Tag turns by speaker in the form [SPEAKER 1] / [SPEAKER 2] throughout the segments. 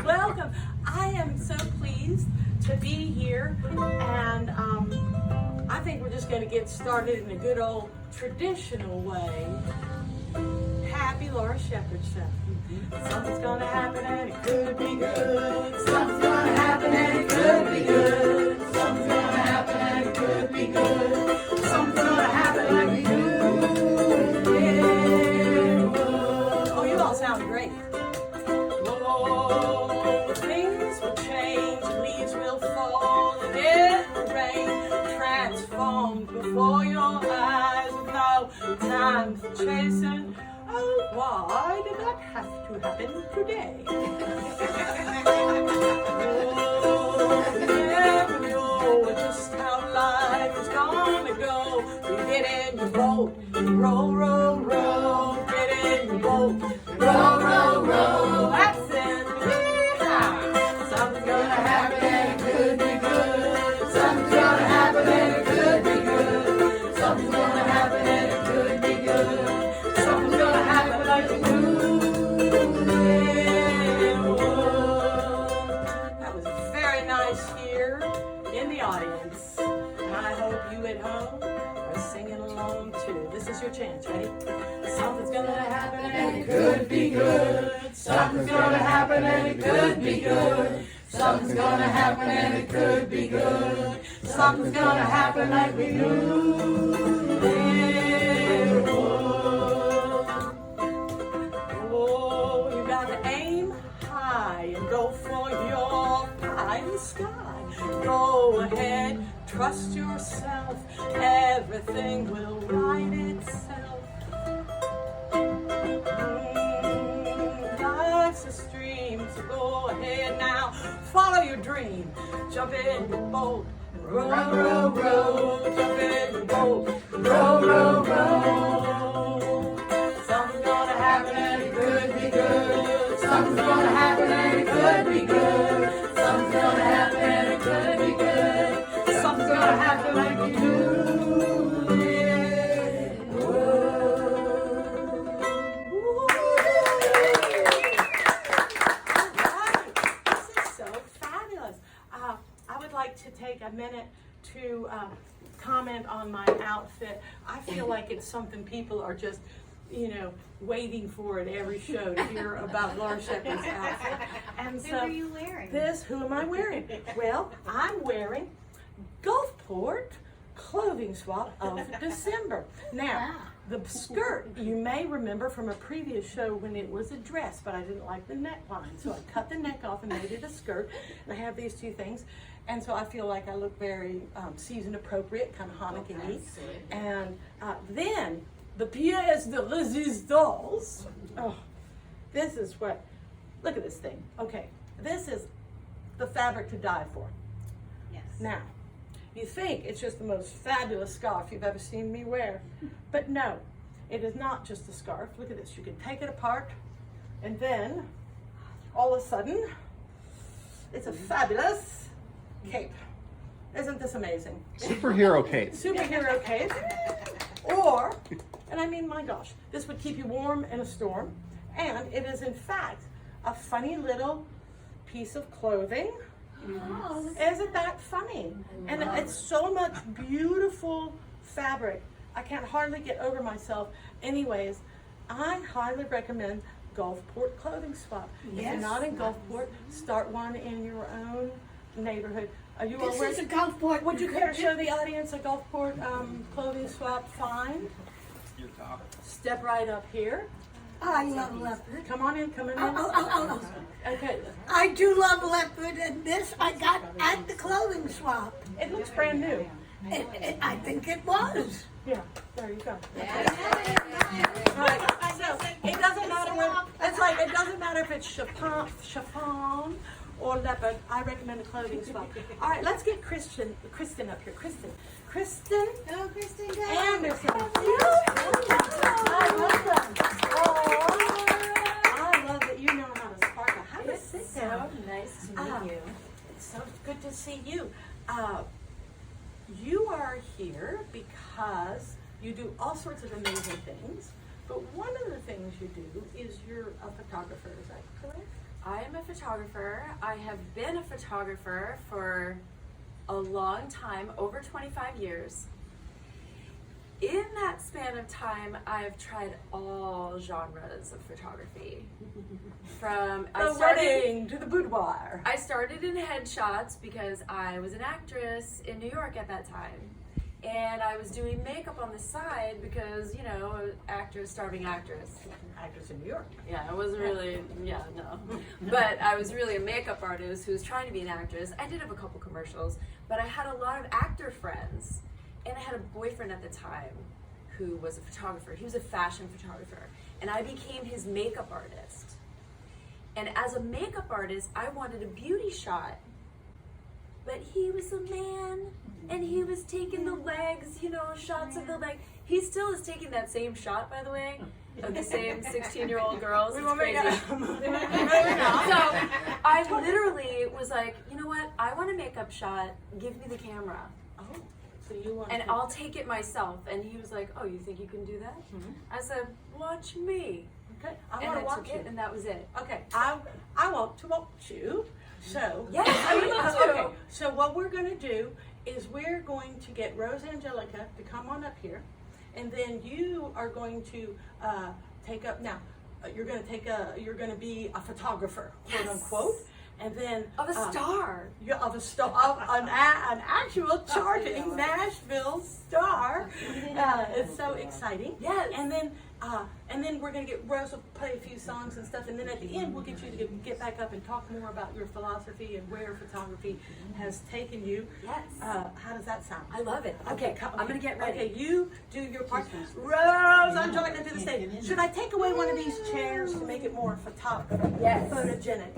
[SPEAKER 1] Welcome. I am so pleased to be here, and I think we're just going to get started in a good old traditional way. Happy Laura Shepherd Show. Something's going to happen and it could be good. Something's going to happen and it could be good. Something's going to happen and it could be good. Something's going to happen like we do. Oh, you all sound great. Oh, things will change, leaves will fall, and it will rain, transformed before your eyes with no time for chasing. Oh, why did that have to happen today? Oh, you never know just how life is gonna go. You get in your boat, row, row, row. Get in your boat, row, row, row. That's it. Yeehaw. Something's gonna happen and it could be good. Something's gonna happen and it could be good. Something's gonna happen and it could be good. Something's gonna happen like we do. That was very nice here in the audience. And I hope you at home are singing along too. This is your chance, ready? Something's gonna happen and it could be good. Something's gonna happen and it could be good. Something's gonna happen and it could be good. Something's gonna happen like we knew it would. Oh, you gotta aim high and go for your pie in the sky. Go ahead, trust yourself. Everything will right itself. Life's a stream, so go ahead now. Follow your dream. Jump in your boat and row, row, row. Jump in your boat and row, row, row. Something's gonna happen and it could be good. Something's gonna happen and it could be good. Something's gonna happen and it could be good. Something's gonna happen like we do. To take a minute to comment on my outfit. I feel like it's something people are just, waiting for at every show to hear about Laura Shepherd's outfit. And so,
[SPEAKER 2] who are you wearing?
[SPEAKER 1] Who am I wearing? Well, I'm wearing Gulfport clothing swap of December. Now, the skirt, you may remember from a previous show when it was a dress, but I didn't like the neckline. So I cut the neck off and made it a skirt. And I have these two things. And so I feel like I look very season appropriate, kind of Hanukkah-y. And then the pièce de résistance. Oh, this is what, look at this thing. Okay, this is the fabric to die for.
[SPEAKER 2] Yes.
[SPEAKER 1] Now, you think it's just the most fabulous scarf you've ever seen me wear. But no, it is not just a scarf. Look at this. You can take it apart, and then all of a sudden, it's a fabulous cape. Isn't this amazing?
[SPEAKER 3] Superhero cape.
[SPEAKER 1] Superhero cape. Or, and I mean, my gosh, this would keep you warm in a storm. And it is, in fact, a funny little piece of clothing.
[SPEAKER 2] Oh,
[SPEAKER 1] Isn't that funny? And it's so much beautiful fabric. I can't hardly get over myself. Anyways, I highly recommend Gulfport Clothing Swap. If you're not in Gulfport, start one in your own neighborhood. Are you all
[SPEAKER 4] This is a Gulfport.
[SPEAKER 1] Would you care to show the audience a Gulfport Clothing Swap find? Step right up here.
[SPEAKER 4] I love leopard.
[SPEAKER 1] Come on in, come on in.
[SPEAKER 4] Oh.
[SPEAKER 1] Okay.
[SPEAKER 4] I do love leopard, and this I got at the clothing swap.
[SPEAKER 1] It looks brand new.
[SPEAKER 4] I think it was.
[SPEAKER 1] Yeah, there you go. Right. So it doesn't matter it doesn't matter if it's chiffon or leopard. I recommend a clothing swap. All right, let's get Kristen up here. Kristen
[SPEAKER 2] Hello, Kristin.
[SPEAKER 1] Anderson. I love them. I love that you know how to sparkle. Have a sit down.
[SPEAKER 2] So nice to meet you.
[SPEAKER 1] It's so good to see you. You are here because you do all sorts of amazing things. But one of the things you do is you're a photographer, is that correct?
[SPEAKER 3] I am a photographer. I have been a photographer for a long time, over 25 years. In that span of time, I've tried all genres of photography. From
[SPEAKER 1] The wedding to the boudoir.
[SPEAKER 3] I started in headshots because I was an actress in New York at that time. And I was doing makeup on the side because, you know, actress, starving actress.
[SPEAKER 1] Actress in New York.
[SPEAKER 3] Yeah, I wasn't really, no. But I was really a makeup artist who was trying to be an actress. I did have a couple commercials, but I had a lot of actor friends. And I had a boyfriend at the time who was a photographer. He was a fashion photographer. And I became his makeup artist. And as a makeup artist, I wanted a beauty shot. But he was a man, and he was taking the legs, you know, shots of the leg. He still is taking that same shot, by the way, of the same 16-year-old girls. It's crazy. So I literally was like, you know what? I want a makeup shot. Give me the camera.
[SPEAKER 1] Oh, so you want
[SPEAKER 3] And I'll take it myself. And he was like, oh, you think you can do that?
[SPEAKER 1] Mhm.
[SPEAKER 3] I said, watch me.
[SPEAKER 1] Okay, I
[SPEAKER 3] And
[SPEAKER 1] want
[SPEAKER 3] I
[SPEAKER 1] to watch
[SPEAKER 3] took
[SPEAKER 1] you.
[SPEAKER 3] it, and that was it.
[SPEAKER 1] Okay, I want to watch you. So
[SPEAKER 3] Yes, I would love to.
[SPEAKER 1] Okay, so what we're going to do is we're going to get Rose Angelica to come on up here, and then you are going to take up now. You're going to be a photographer, quote
[SPEAKER 3] Yes.
[SPEAKER 1] unquote, and then
[SPEAKER 3] Of a star.
[SPEAKER 1] You're of a star, of an actual charting Nashville star. It's so exciting.
[SPEAKER 3] Yes.
[SPEAKER 1] And then we're gonna get Rose will play a few songs and stuff, and then at the end we'll get you to get back up and talk more about your philosophy and where photography has taken you.
[SPEAKER 3] Yes.
[SPEAKER 1] How does that sound?
[SPEAKER 3] I love it. Okay, I'm going to get ready.
[SPEAKER 1] Okay, you do your part. Rose, Angelica, to the stage. Should I take away one of these chairs to make it more
[SPEAKER 3] Yes.
[SPEAKER 1] photogenic?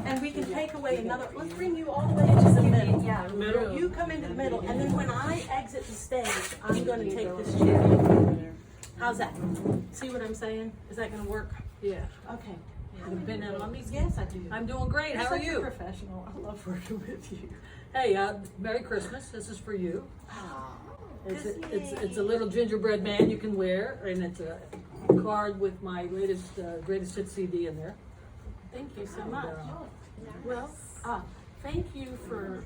[SPEAKER 1] And we can take away another. Let's bring you all the way into the middle.
[SPEAKER 3] Yeah,
[SPEAKER 1] Middle. You come into the middle, and then when I exit the stage, I'm going to take this chair. How's that? See what I'm saying? Is that going to work?
[SPEAKER 5] Yeah.
[SPEAKER 1] Okay.
[SPEAKER 5] You've been out on these?
[SPEAKER 1] Yes, I do.
[SPEAKER 5] I'm doing great.
[SPEAKER 1] You're
[SPEAKER 5] How are
[SPEAKER 1] such a
[SPEAKER 5] you?
[SPEAKER 1] professional. I love working with you.
[SPEAKER 5] Hey, Merry Christmas. This is for you. It's a little gingerbread man you can wear, and it's a card with my latest greatest hit CD in there.
[SPEAKER 1] Thank you so much. Well, thank you for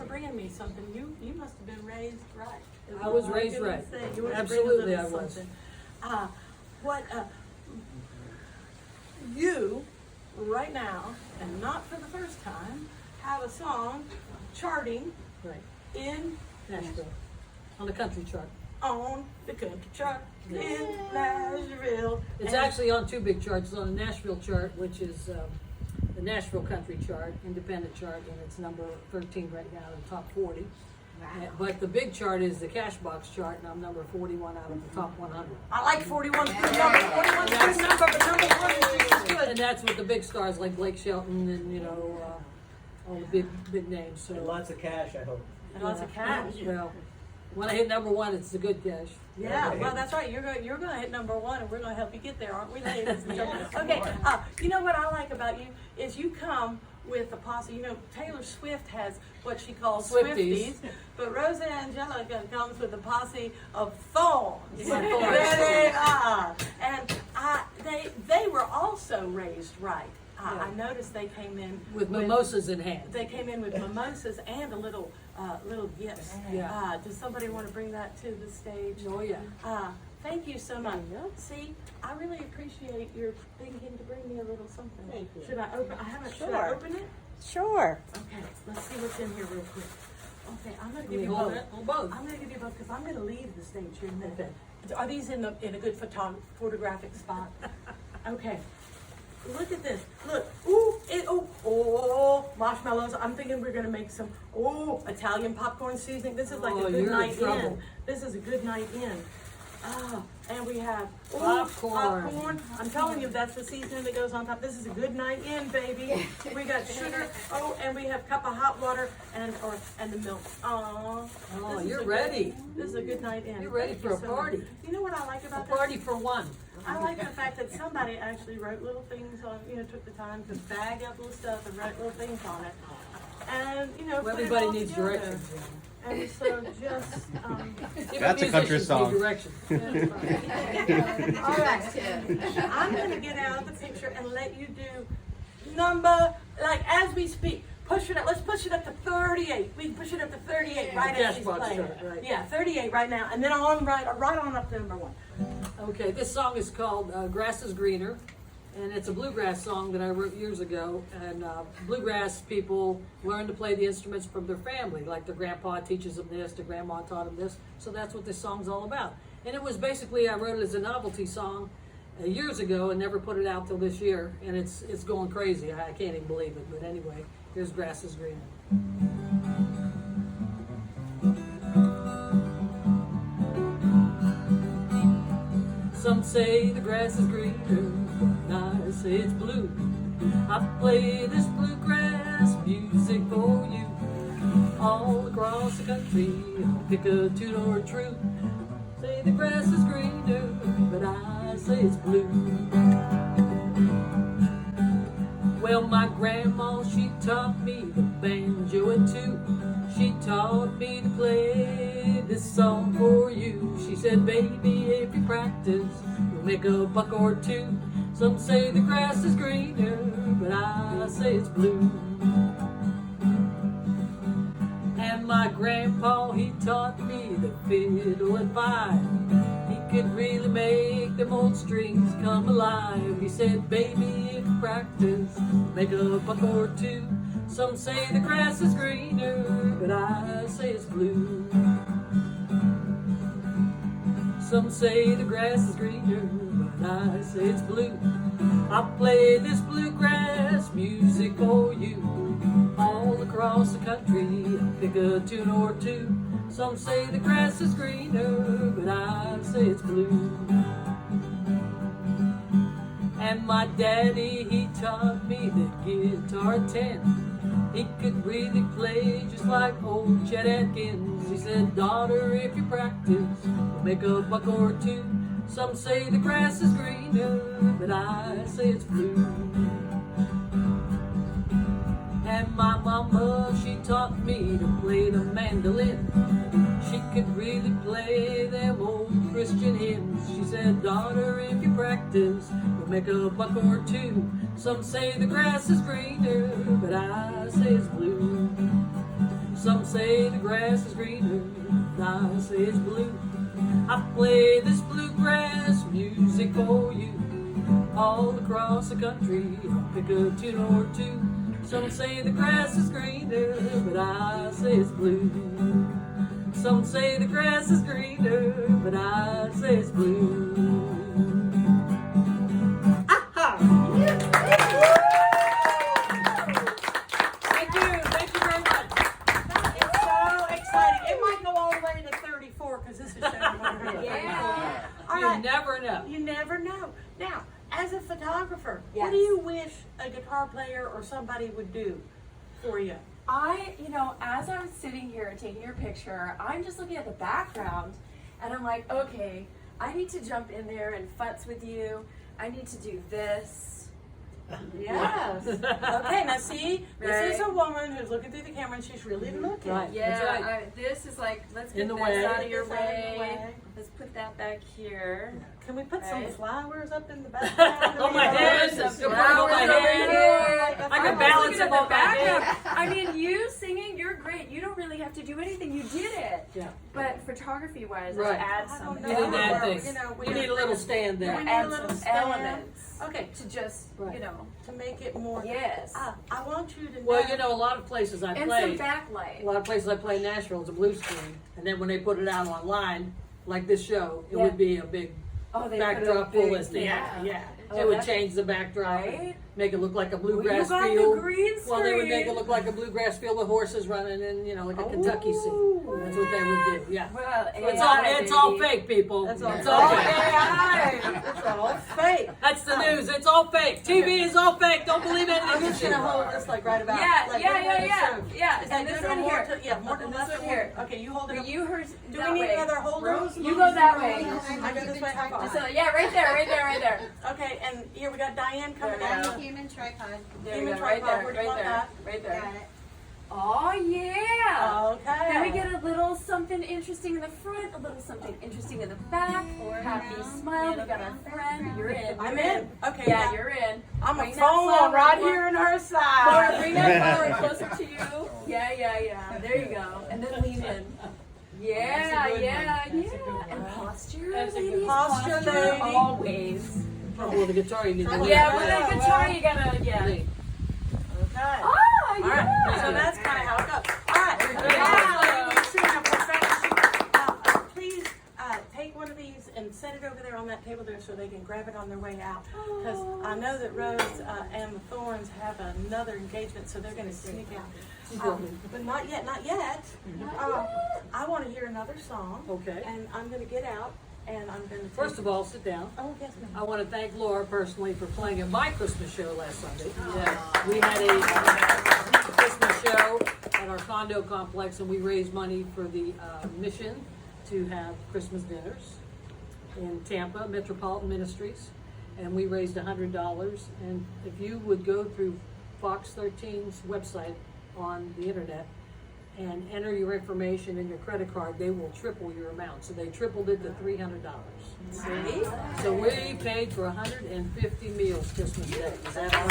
[SPEAKER 1] bringing me something. You must have been raised right. is
[SPEAKER 5] I was
[SPEAKER 1] all
[SPEAKER 5] raised
[SPEAKER 1] can
[SPEAKER 5] right.
[SPEAKER 1] say. You was
[SPEAKER 5] Absolutely,
[SPEAKER 1] bringing a little
[SPEAKER 5] I was.
[SPEAKER 1] something. You right now, and not for the first time, have a song charting
[SPEAKER 5] Right.
[SPEAKER 1] in
[SPEAKER 5] Nashville. On the country chart.
[SPEAKER 1] on the country chart in Nashville.
[SPEAKER 5] It's
[SPEAKER 1] And-
[SPEAKER 5] actually on two big charts. It's on the Nashville chart, which is the Nashville country chart, independent chart, and it's number 13 right now in the top 40. But the big chart is the Cashbox chart, and I'm number 41 out of the top 100.
[SPEAKER 1] I like 41's good number. 41's good number, but number 1 is good.
[SPEAKER 5] And that's with the big stars like Blake Shelton and, you know, all the big names. So
[SPEAKER 6] And lots of cash, I hope.
[SPEAKER 1] And lots of cash.
[SPEAKER 5] Well, when I hit number 1, it's the good cash.
[SPEAKER 1] Yeah, well, that's right. You're going to hit number 1, and we're going to help you get there, aren't we, ladies and gentlemen? Okay. You know what I like about you is you come with a posse. You know, Taylor Swift has what she calls
[SPEAKER 5] Swifties.
[SPEAKER 1] Swifties, but Rosa Angelica comes with a posse of thorns.
[SPEAKER 5] Yeah,
[SPEAKER 1] There
[SPEAKER 5] thorns.
[SPEAKER 1] they are, and they were also raised right. I noticed they came in
[SPEAKER 5] With mimosas in hand.
[SPEAKER 1] They came in with mimosas and a little gifts.
[SPEAKER 5] Yeah.
[SPEAKER 1] Does somebody want to bring that to the stage?
[SPEAKER 5] Oh, yeah.
[SPEAKER 1] Thank you so much.
[SPEAKER 5] Yeah.
[SPEAKER 1] See, I really appreciate your thinking to bring me a little something.
[SPEAKER 5] Thank you.
[SPEAKER 1] Should I open? I haven't. Should I
[SPEAKER 2] Sure.
[SPEAKER 1] open it?
[SPEAKER 2] Sure.
[SPEAKER 1] Okay. Let's see what's in here real quick. Okay, I'm gonna
[SPEAKER 5] Can
[SPEAKER 1] give
[SPEAKER 5] we
[SPEAKER 1] you
[SPEAKER 5] hold
[SPEAKER 1] both.
[SPEAKER 5] it? Hold both.
[SPEAKER 1] I'm gonna give you both because I'm gonna leave the stage here in a minute. Are these in a good photographic spot? Okay. Look at this. Look. Oh, marshmallows. I'm thinking we're going to make some, Italian popcorn seasoning. This is like
[SPEAKER 5] Oh,
[SPEAKER 1] a good
[SPEAKER 5] you're in
[SPEAKER 1] night
[SPEAKER 5] trouble.
[SPEAKER 1] in. This is a good night in. And we have
[SPEAKER 5] Popcorn.
[SPEAKER 1] I'm telling you, that's the seasoning that goes on top. This is a good night in, baby. We got sugar. And we have a cup of hot water and the milk.
[SPEAKER 5] Oh,
[SPEAKER 1] This is
[SPEAKER 5] you're
[SPEAKER 1] a
[SPEAKER 5] ready.
[SPEAKER 1] Good, this is a good night in.
[SPEAKER 5] You're ready
[SPEAKER 1] Thank
[SPEAKER 5] for
[SPEAKER 1] you
[SPEAKER 5] a
[SPEAKER 1] so much.
[SPEAKER 5] party.
[SPEAKER 1] You know what I like
[SPEAKER 5] A
[SPEAKER 1] about
[SPEAKER 5] party for one.
[SPEAKER 1] I like the fact that somebody actually wrote little things on, took the time to bag up little stuff and write little things on it. And,
[SPEAKER 5] Well,
[SPEAKER 1] put it
[SPEAKER 5] everybody
[SPEAKER 1] all
[SPEAKER 5] needs
[SPEAKER 1] together.
[SPEAKER 5] directions.
[SPEAKER 1] And so just,
[SPEAKER 5] Even
[SPEAKER 6] That's a country
[SPEAKER 5] musicians
[SPEAKER 6] song.
[SPEAKER 5] need direction.
[SPEAKER 1] all right. I'm gonna get out of the picture and let you do number, like as we speak. Push it up, let's push it up to 38. We can push it up to 38 right as she's
[SPEAKER 5] Cashbox
[SPEAKER 1] playing.
[SPEAKER 5] chart, right.
[SPEAKER 1] Yeah, 38 right now. And then on right on up to number 1.
[SPEAKER 5] Okay, this song is called Grass is Greener, and it's a bluegrass song that I wrote years ago. And bluegrass people learn to play the instruments from their family, like their grandpa teaches them this, their grandma taught them this. So that's what this song's all about. And it was basically, I wrote it as a novelty song years ago and never put it out till this year. And it's going crazy. I can't even believe it. But anyway, here's Grass is Greener. Some say the grass is greener, I say it's blue. I play this bluegrass music for you. All across the country, I'll pick a tune or a true. Say the grass is greener, but I say it's blue. Well, my grandma, she taught me the banjo and two. She taught me to play this song for you. She said, baby, if you practice, you'll make a buck or two. Some say the grass is greener, but I say it's blue. And my grandpa, he taught me the fiddle and vibe. He could really make them old strings come alive. He said, baby, if you practice, make a buck or two. Some say the grass is greener, but I say it's blue. Some say the grass is greener, but I say it's blue. I play this bluegrass music for you. All across the country, I pick a tune or two. Some say the grass is greener, but I say it's blue. And my daddy, he taught me the guitar 10. He could really play just like old Chet Atkins. He said, daughter, if you practice, you'll make a buck or two. Some say the grass is greener, but I say it's blue. And my mama, she taught me to play the mandolin. She could really play them old Christian hymns. She said, daughter, if you practice, you'll make a buck or two. Some say the grass is greener, but I say it's blue. Some say the grass is greener, but I say it's blue. I play this bluegrass music for you. All across the country, I'll pick a tune or two. Some say the grass is greener, but I say it's blue. Some say the grass is greener, but I say it's blue. Aha! Thank you very much.
[SPEAKER 1] It's so exciting. It might go all the way to 34 because this is showing over here.
[SPEAKER 3] Yeah.
[SPEAKER 1] All
[SPEAKER 5] You
[SPEAKER 1] right.
[SPEAKER 5] never know.
[SPEAKER 1] You never know. Now, as a photographer,
[SPEAKER 2] Yes.
[SPEAKER 1] what do you wish a guitar player or somebody would do for you?
[SPEAKER 3] As I was sitting here taking your picture, I'm just looking at the background and I'm like, okay, I need to jump in there and futz with you. I need to do this.
[SPEAKER 1] Yes. Okay, now see, this is
[SPEAKER 3] Right.
[SPEAKER 1] a woman who's looking through the camera and she's really looking.
[SPEAKER 5] Right.
[SPEAKER 3] Yeah,
[SPEAKER 5] That's right.
[SPEAKER 3] this is like, let's
[SPEAKER 5] In
[SPEAKER 3] get
[SPEAKER 5] the
[SPEAKER 3] this
[SPEAKER 5] way.
[SPEAKER 3] out of your
[SPEAKER 1] Get this out of the
[SPEAKER 3] way.
[SPEAKER 1] way.
[SPEAKER 3] Let's put that back here.
[SPEAKER 1] Can we put some
[SPEAKER 3] Right.
[SPEAKER 1] flowers up in the background?
[SPEAKER 5] On my head.
[SPEAKER 3] Some
[SPEAKER 5] You're putting on my
[SPEAKER 3] flowers over
[SPEAKER 5] head.
[SPEAKER 3] here.
[SPEAKER 5] I can
[SPEAKER 3] I'm
[SPEAKER 5] balance
[SPEAKER 3] looking
[SPEAKER 5] them
[SPEAKER 3] at
[SPEAKER 5] on my head.
[SPEAKER 3] I mean, you singing, you're great. You don't really have to do anything. You did it.
[SPEAKER 5] Yeah.
[SPEAKER 3] But photography-wise,
[SPEAKER 5] Right.
[SPEAKER 3] add
[SPEAKER 1] I
[SPEAKER 3] some
[SPEAKER 1] don't
[SPEAKER 5] You
[SPEAKER 1] know.
[SPEAKER 5] need that
[SPEAKER 1] Well,
[SPEAKER 5] thing.
[SPEAKER 1] you know, we
[SPEAKER 5] You need a little stand
[SPEAKER 1] Yeah,
[SPEAKER 5] there.
[SPEAKER 1] we need
[SPEAKER 3] add
[SPEAKER 1] a little
[SPEAKER 3] some
[SPEAKER 1] stand.
[SPEAKER 3] elements
[SPEAKER 1] Okay,
[SPEAKER 3] to just,
[SPEAKER 5] Right.
[SPEAKER 1] to make it more.
[SPEAKER 3] Yes.
[SPEAKER 1] I want you to know.
[SPEAKER 5] Well, a lot of places I
[SPEAKER 3] and
[SPEAKER 5] play,
[SPEAKER 3] some backlight.
[SPEAKER 5] a lot of places I play in Nashville, it's a blue screen, and then when they put it out online, like this show, it
[SPEAKER 3] Yeah.
[SPEAKER 5] would be a big
[SPEAKER 3] Oh, they
[SPEAKER 5] backdrop
[SPEAKER 3] put a
[SPEAKER 5] full
[SPEAKER 3] big,
[SPEAKER 5] of things. Yeah.
[SPEAKER 3] Oh,
[SPEAKER 5] It would
[SPEAKER 3] that's-
[SPEAKER 5] change the backdrop,
[SPEAKER 3] Right?
[SPEAKER 5] make it look like a
[SPEAKER 3] Well,
[SPEAKER 5] bluegrass
[SPEAKER 3] you got
[SPEAKER 5] field.
[SPEAKER 3] the green screen.
[SPEAKER 5] Well, they would make it look like a bluegrass field with horses running in, like a Kentucky scene. That's what they would do. Yeah.
[SPEAKER 3] Well,
[SPEAKER 5] It's all fake, people.
[SPEAKER 1] That's all
[SPEAKER 5] It's
[SPEAKER 1] fake.
[SPEAKER 5] all fake.
[SPEAKER 1] It's all fake.
[SPEAKER 5] That's the news. It's all fake. TV is all fake. Don't believe anything.
[SPEAKER 1] I'm
[SPEAKER 5] you
[SPEAKER 1] just
[SPEAKER 5] see.
[SPEAKER 1] gonna hold this like right about.
[SPEAKER 3] Yeah,
[SPEAKER 1] like,
[SPEAKER 3] yeah,
[SPEAKER 1] right
[SPEAKER 3] yeah,
[SPEAKER 1] where
[SPEAKER 3] yeah,
[SPEAKER 1] the show.
[SPEAKER 3] yeah.
[SPEAKER 1] Is that
[SPEAKER 3] And this
[SPEAKER 1] good or
[SPEAKER 3] one
[SPEAKER 1] more
[SPEAKER 3] here.
[SPEAKER 1] to, yeah, more to
[SPEAKER 3] And
[SPEAKER 1] left
[SPEAKER 3] this
[SPEAKER 1] or
[SPEAKER 3] one
[SPEAKER 1] more?
[SPEAKER 3] here.
[SPEAKER 1] Okay, you hold it
[SPEAKER 3] But
[SPEAKER 1] up.
[SPEAKER 3] you heard
[SPEAKER 1] Do
[SPEAKER 3] that
[SPEAKER 1] we need
[SPEAKER 3] way.
[SPEAKER 1] another holder?
[SPEAKER 3] You go that way.
[SPEAKER 1] I go this way. How far?
[SPEAKER 3] Just yeah, right there, right there, right there.
[SPEAKER 1] Okay, and here we got Diane coming
[SPEAKER 3] There we
[SPEAKER 1] down.
[SPEAKER 3] go.
[SPEAKER 2] Human tripod.
[SPEAKER 3] There you
[SPEAKER 1] Human
[SPEAKER 3] go, right
[SPEAKER 1] tripod,
[SPEAKER 3] there,
[SPEAKER 1] where do you
[SPEAKER 3] right
[SPEAKER 1] want
[SPEAKER 3] there,
[SPEAKER 1] that?
[SPEAKER 3] right there.
[SPEAKER 2] Got it.
[SPEAKER 3] Oh yeah.
[SPEAKER 1] Okay.
[SPEAKER 3] Then we get a little something interesting in the front, a little something interesting in the back. Happy smile. We got our friend. You're in.
[SPEAKER 1] I'm in. Okay.
[SPEAKER 3] Yeah, you're in.
[SPEAKER 1] I'm a
[SPEAKER 3] Bring that
[SPEAKER 1] phone
[SPEAKER 3] flower
[SPEAKER 1] right
[SPEAKER 3] over.
[SPEAKER 1] here in her
[SPEAKER 3] Laura,
[SPEAKER 1] side.
[SPEAKER 3] bring that flower closer to you. Yeah. There you go. And then lean in. Yeah. And posture,
[SPEAKER 5] That's a good
[SPEAKER 3] ladies.
[SPEAKER 1] posture, lady.
[SPEAKER 3] always.
[SPEAKER 5] Oh, with the guitar you need to
[SPEAKER 3] Yeah, with a guitar you gotta, yeah.
[SPEAKER 5] Lean.
[SPEAKER 1] Okay.
[SPEAKER 3] Ah,
[SPEAKER 1] All
[SPEAKER 3] yeah.
[SPEAKER 1] right. So that's kind of how it goes. All right.
[SPEAKER 3] Yeah.
[SPEAKER 1] Now, sing a perfection. Please take one of these and set it over there on that table there so they can grab it on their way out. Because I know that Rose and the Thorns have another engagement, so they're going to sneak out. But not yet, not yet. I want to hear another song.
[SPEAKER 5] Okay.
[SPEAKER 1] And I'm going to get out and I'm going to.
[SPEAKER 5] First of all, sit down.
[SPEAKER 1] Oh, yes, ma'am.
[SPEAKER 5] I want to thank Laura personally for playing at my Christmas show last Sunday.
[SPEAKER 3] Yeah.
[SPEAKER 5] We had a Christmas show at our condo complex, and we raised money for the mission to have Christmas dinners in Tampa, Metropolitan Ministries, and we raised $100. And if you would go through Fox 13's website on the internet and enter your information and your credit card, they will triple your amount. So they tripled it to $300.
[SPEAKER 1] See?
[SPEAKER 5] So we paid for 150 meals Christmas Day. Is that right?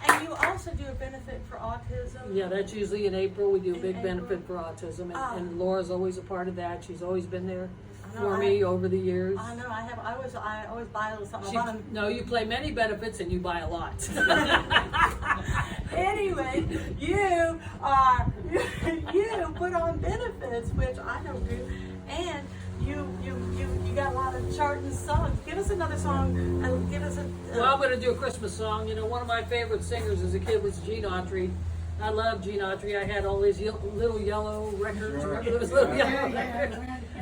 [SPEAKER 1] And you also do a benefit for autism.
[SPEAKER 5] Yeah, that's usually in April. We do a
[SPEAKER 1] In
[SPEAKER 5] big
[SPEAKER 1] April.
[SPEAKER 5] benefit for autism,
[SPEAKER 1] Ah.
[SPEAKER 5] and Laura's always a part of that. She's always been there
[SPEAKER 1] I know,
[SPEAKER 5] for me over the years.
[SPEAKER 1] I know. I always buy a little something.
[SPEAKER 5] She,
[SPEAKER 1] I bought 'em-
[SPEAKER 5] no, you play many benefits and you buy a lot.
[SPEAKER 1] Anyway, you put on benefits, which I don't do, and you got a lot of charting songs. Give us another song and give us a.
[SPEAKER 5] Well, I'm going to do a Christmas song. You know, one of my favorite singers as a kid was Gene Autry. I love Gene Autry. I had all these little yellow records. Remember those little yellow records?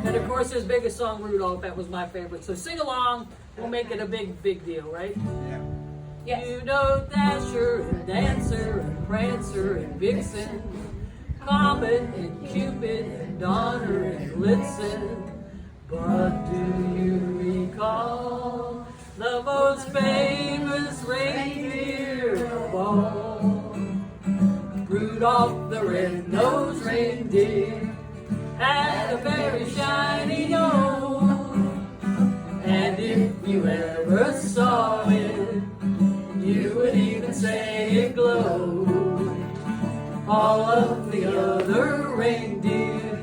[SPEAKER 5] And of course, his biggest song, Rudolph, that was my favorite. So sing along. We'll make it a big deal, right?
[SPEAKER 3] Yes.
[SPEAKER 5] You know Dasher and Dancer and Prancer and Vixen, Comet and Cupid and Donner and Blitzen. But do you recall the most famous reindeer of all? Rudolph the red-nosed reindeer had a very shiny nose, and if you ever saw it, you would even say it glowed. All of the other reindeer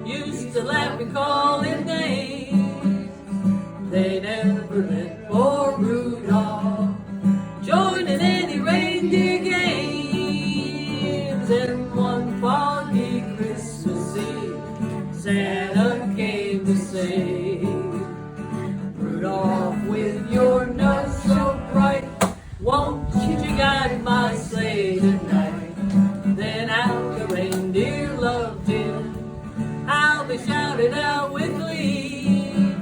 [SPEAKER 5] used to laugh and call it names. They never let poor Rudolph join in any reindeer games. And one foggy Christmas Eve, Santa came to say, Rudolph, with your nose so bright, won't you guide my sleigh tonight? Then how the reindeer loved him, how they shouted out with glee.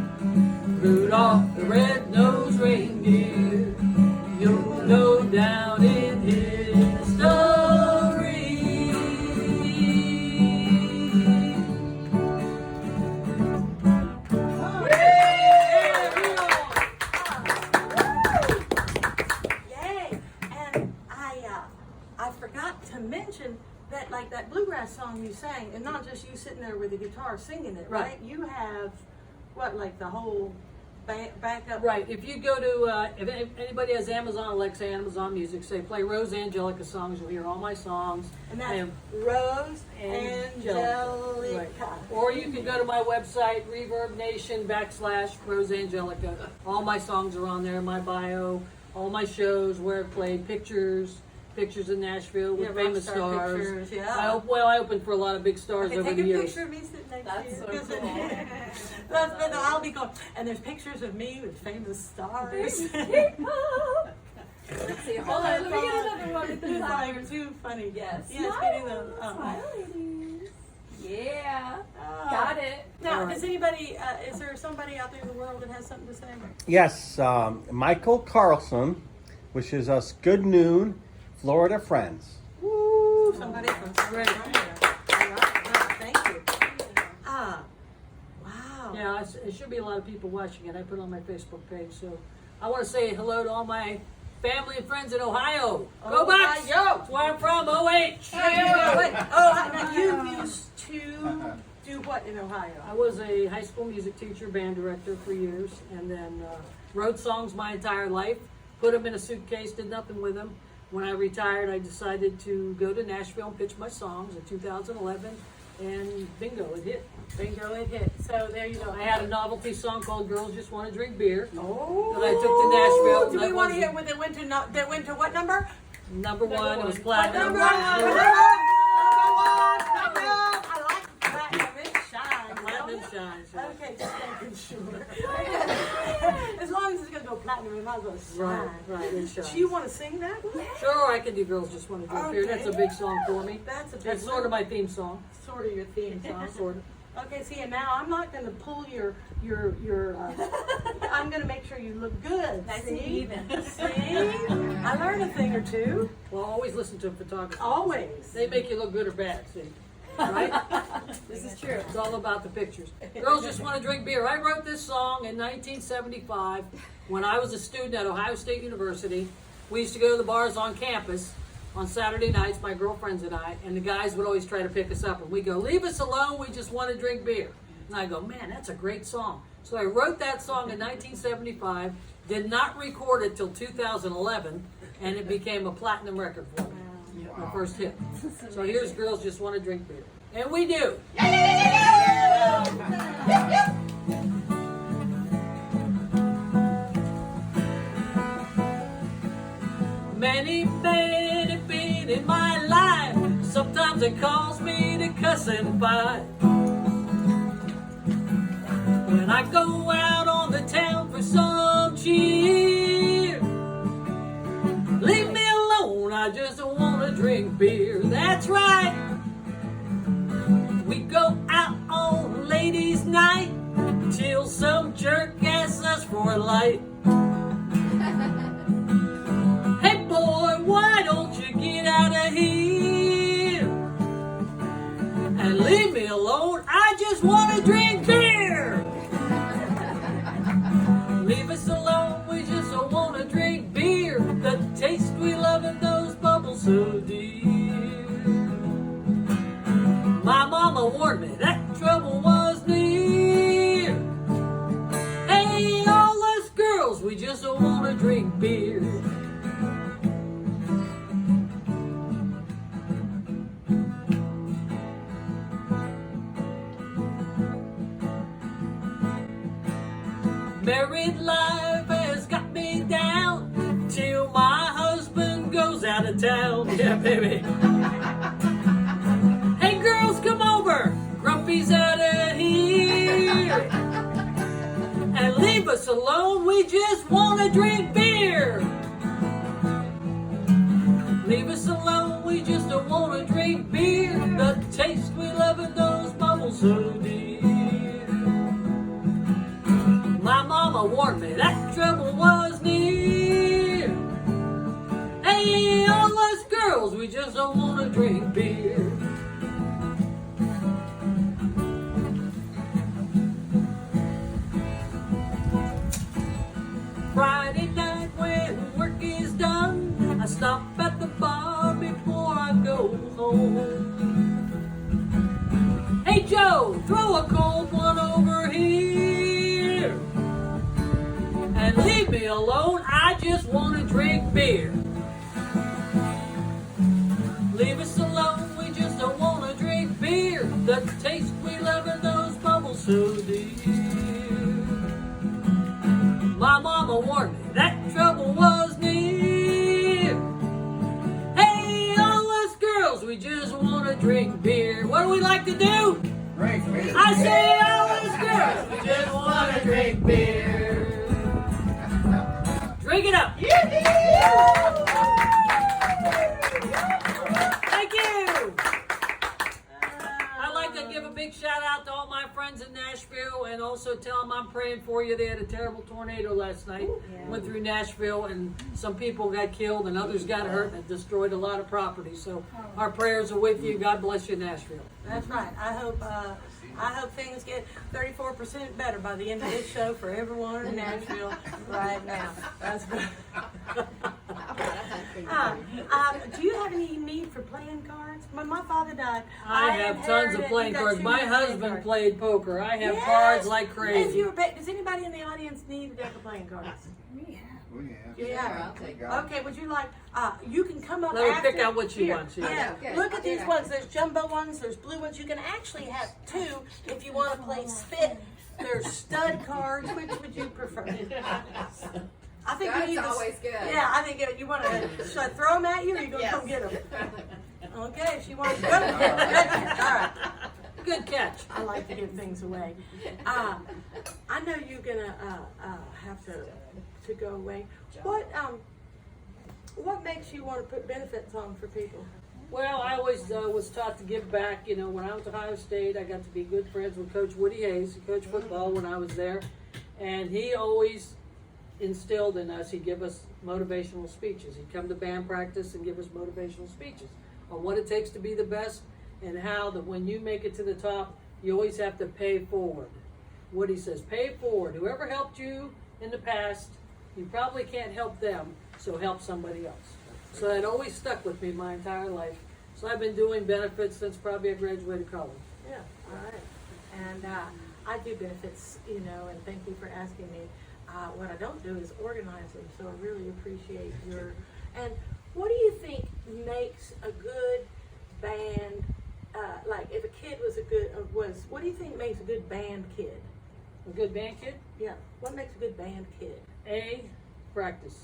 [SPEAKER 5] Rudolph the red-nosed reindeer, you'll go down in history.
[SPEAKER 1] Yay! And I forgot to mention that, like that bluegrass song you sang, and not just you sitting there with the guitar singing it, right?
[SPEAKER 5] Right.
[SPEAKER 1] You have what, like the whole backup.
[SPEAKER 5] Right. If you go to, if anybody has Amazon Alexa, Amazon Music, say play Rose Angelica songs, you'll hear all my songs.
[SPEAKER 1] And that's
[SPEAKER 5] And-
[SPEAKER 1] Rose
[SPEAKER 5] Angelica.
[SPEAKER 1] Angelica.
[SPEAKER 5] Right. Or you can go to my website, Reverb Nation /Rose Angelica. All my songs are on there, my bio, all my shows, where I played, pictures of Nashville with
[SPEAKER 1] Yeah,
[SPEAKER 5] famous
[SPEAKER 1] rock star
[SPEAKER 5] stars.
[SPEAKER 1] pictures, yeah.
[SPEAKER 5] I opened for a lot of big stars
[SPEAKER 1] Okay,
[SPEAKER 5] over
[SPEAKER 1] take
[SPEAKER 5] the
[SPEAKER 1] a
[SPEAKER 5] years.
[SPEAKER 1] picture of me sitting next
[SPEAKER 3] That's
[SPEAKER 1] to you.
[SPEAKER 3] so cool.
[SPEAKER 1] But I'll be going. And there's pictures of me with famous stars.
[SPEAKER 3] Let's see, hold on, let me get another one with the flowers.
[SPEAKER 1] Too funny.
[SPEAKER 3] Yes.
[SPEAKER 1] Yes,
[SPEAKER 3] Smile,
[SPEAKER 1] getting the.
[SPEAKER 3] smile, ladies. Yeah.
[SPEAKER 1] Oh.
[SPEAKER 3] Got it.
[SPEAKER 1] Now,
[SPEAKER 5] All right.
[SPEAKER 1] does anybody? Is there somebody out there in the world that has something to say?
[SPEAKER 6] Yes, Michael Carlson wishes us good noon, Florida friends.
[SPEAKER 1] Woo! Somebody from Florida. All right. Thank you. Wow.
[SPEAKER 5] Yeah, it should be a lot of people watching it. I put it on my Facebook page. So I want to say hello to all my family and friends in Ohio. Go
[SPEAKER 1] Ohio.
[SPEAKER 5] Bucks! That's where I'm from, OH!
[SPEAKER 1] Now you used to do what in Ohio?
[SPEAKER 5] I was a high school music teacher, band director for years, and then wrote songs my entire life, put them in a suitcase, did nothing with them. When I retired, I decided to go to Nashville and pitch my songs in 2011, and bingo, it hit.
[SPEAKER 1] Bingo, it hit. So there you go.
[SPEAKER 5] I had a novelty song called Girls Just Want to Drink Beer
[SPEAKER 1] Oh.
[SPEAKER 5] that I took to Nashville.
[SPEAKER 1] Do we
[SPEAKER 5] That
[SPEAKER 1] want to
[SPEAKER 5] was
[SPEAKER 1] hear what they went to? They went to what number?
[SPEAKER 5] number one. It was
[SPEAKER 1] What
[SPEAKER 5] platinum.
[SPEAKER 1] number? Number one. I like platinum. It shines.
[SPEAKER 5] Platinum
[SPEAKER 1] don't it?
[SPEAKER 5] shines. Yeah.
[SPEAKER 1] Okay, just making sure. As long as it's gonna go platinum, it might as well shine.
[SPEAKER 5] Right, it shines.
[SPEAKER 1] Do you want to sing that one?
[SPEAKER 5] Sure, I can do Girls Just Want to Drink Beer. That's a big song for me.
[SPEAKER 1] That's a big
[SPEAKER 5] That's sort of my theme song.
[SPEAKER 1] sort of your theme song.
[SPEAKER 5] Sort of.
[SPEAKER 1] Okay, see, and now I'm not going to pull your I'm going to make sure you look good.
[SPEAKER 2] Nice
[SPEAKER 1] see?
[SPEAKER 2] and even.
[SPEAKER 1] See? I learned a thing or two.
[SPEAKER 5] Well, always listen to photographers.
[SPEAKER 1] Always.
[SPEAKER 5] They make you look good or bad, see? Right?
[SPEAKER 2] This is true.
[SPEAKER 5] It's all about the pictures. Girls Just Want to Drink Beer. I wrote this song in 1975 when I was a student at Ohio State University. We used to go to the bars on campus on Saturday nights, my girlfriends and I, and the guys would always try to pick us up, and we go, "Leave us alone, we just want to drink beer." And I go, "Man, that's a great song." So I wrote that song in 1975, did not record it till 2011, and it became a platinum record for me, my first hit. So here's Girls Just Want to Drink Beer. And we do. Many been in my life. Sometimes it calls me to cuss and fight. When I go out on the town for some cheer, leave me alone, I just want to drink beer. That's right. We go out on ladies' night till some jerk asks us for a light. Hey boy, why don't you get out of here and leave me alone? I just want to drink beer. Leave us alone, we just want to drink beer. The taste we love in those bubbles so dear. My mama warned me that trouble was near. Hey, all us girls, we just want to drink beer. Married life has got me down till my husband goes out of town. Yeah, baby. Hey, girls, come over. Grumpy's out of here. And leave us alone. We just want to drink beer. Leave us alone. We just don't want to drink beer. The taste we love in those bubbles so dear. My mama warned me that trouble was near. Hey, all us girls, we just don't want to drink beer. Friday night when work is done, I stop at the bar before I go home. Hey Joe, throw a cold one over here. And leave me alone, I just want to drink beer. Leave us alone, we just don't want to drink beer. The taste we love in those bubbles so dear. My mama warned me that trouble was near. Hey, all us girls, we just want to drink beer. What do we like to do?
[SPEAKER 7] Drink beer.
[SPEAKER 5] I say all us girls, we just want to drink beer. Drink it up. Thank you. I'd like to give a big shout out to all my friends in Nashville and also tell them I'm praying for you. They had a terrible tornado last night. Went through Nashville and some people got killed and others got hurt and it destroyed a lot of property. So our prayers are with you. God bless you, Nashville.
[SPEAKER 1] That's right. I hope things get 34% better by the end of this show for everyone in Nashville right now. That's right. Do you have any need for playing cards? When my father died,
[SPEAKER 5] I have tons of
[SPEAKER 1] inherited-
[SPEAKER 5] playing
[SPEAKER 1] you got
[SPEAKER 5] cards.
[SPEAKER 1] too
[SPEAKER 5] My
[SPEAKER 1] many playing
[SPEAKER 5] husband
[SPEAKER 1] cards.
[SPEAKER 5] played poker. I have
[SPEAKER 1] Yes.
[SPEAKER 5] cards like
[SPEAKER 1] If
[SPEAKER 5] crazy.
[SPEAKER 1] you were, does anybody in the audience need a deck of playing cards? Yeah.
[SPEAKER 2] I'll take it.
[SPEAKER 1] Okay, would you like, you can come up
[SPEAKER 5] Let her
[SPEAKER 1] after.
[SPEAKER 5] pick out what she
[SPEAKER 1] Here.
[SPEAKER 5] wants, yeah.
[SPEAKER 1] Yeah,
[SPEAKER 2] Okay, good.
[SPEAKER 1] look
[SPEAKER 2] I'll
[SPEAKER 1] at
[SPEAKER 2] do
[SPEAKER 1] these
[SPEAKER 2] that.
[SPEAKER 1] ones, there's jumbo ones, there's blue ones, you can actually have two if you wanna play spit. There's stud cards, which would you prefer? I think you
[SPEAKER 2] Stud's
[SPEAKER 1] need to-
[SPEAKER 2] always good.
[SPEAKER 1] Yeah, I think you wanna, should I throw them at you or you gonna come get them? Okay, she wants to go. Alright.
[SPEAKER 5] Good catch.
[SPEAKER 1] I like to give things away. I know you're gonna have to go away. What makes you want to put benefits on for people?
[SPEAKER 5] Well, I always was taught to give back. You know, when I was at Ohio State, I got to be good friends with Coach Woody Hayes. He coached football when I was there, and he always instilled in us. He'd give us motivational speeches. He'd come to band practice and give us motivational speeches on what it takes to be the best, and how that when you make it to the top, you always have to pay forward. Woody says, pay forward. Whoever helped you in the past, you probably can't help them, so help somebody else. So that always stuck with me my entire life. So I've been doing benefits since probably I graduated college.
[SPEAKER 1] Yeah, all right. And I do benefits, and thank you for asking me. What I don't do is organize them, so I really appreciate your. And what do you think makes a good band? Like if a kid was what do you think makes a good band kid?
[SPEAKER 5] A good band kid?
[SPEAKER 1] Yeah, what makes a good band kid?
[SPEAKER 5] A, practice.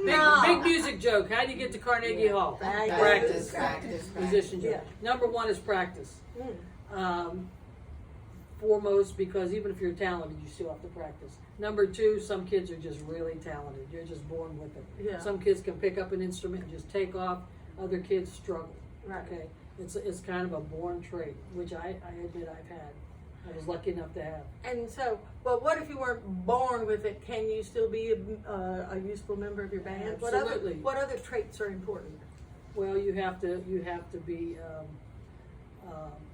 [SPEAKER 1] No.
[SPEAKER 5] Big music joke. How do you get to Carnegie Hall?
[SPEAKER 1] Practice.
[SPEAKER 2] Practice.
[SPEAKER 5] Musician joke.
[SPEAKER 1] Yeah.
[SPEAKER 5] Number one is practice. Foremost, because even if you're talented, you still have to practice. Number two, some kids are just really talented. You're just born with it.
[SPEAKER 1] Yeah.
[SPEAKER 5] Some kids can pick up an instrument and just take off. Other kids struggle.
[SPEAKER 1] Right.
[SPEAKER 5] Okay. It's kind of a born trait, which I admit I've had. I was lucky enough to have.
[SPEAKER 1] And so, well, what if you weren't born with it? Can you still be a useful member of your band?
[SPEAKER 5] Absolutely.
[SPEAKER 1] What other traits are important?
[SPEAKER 5] Well, you have to be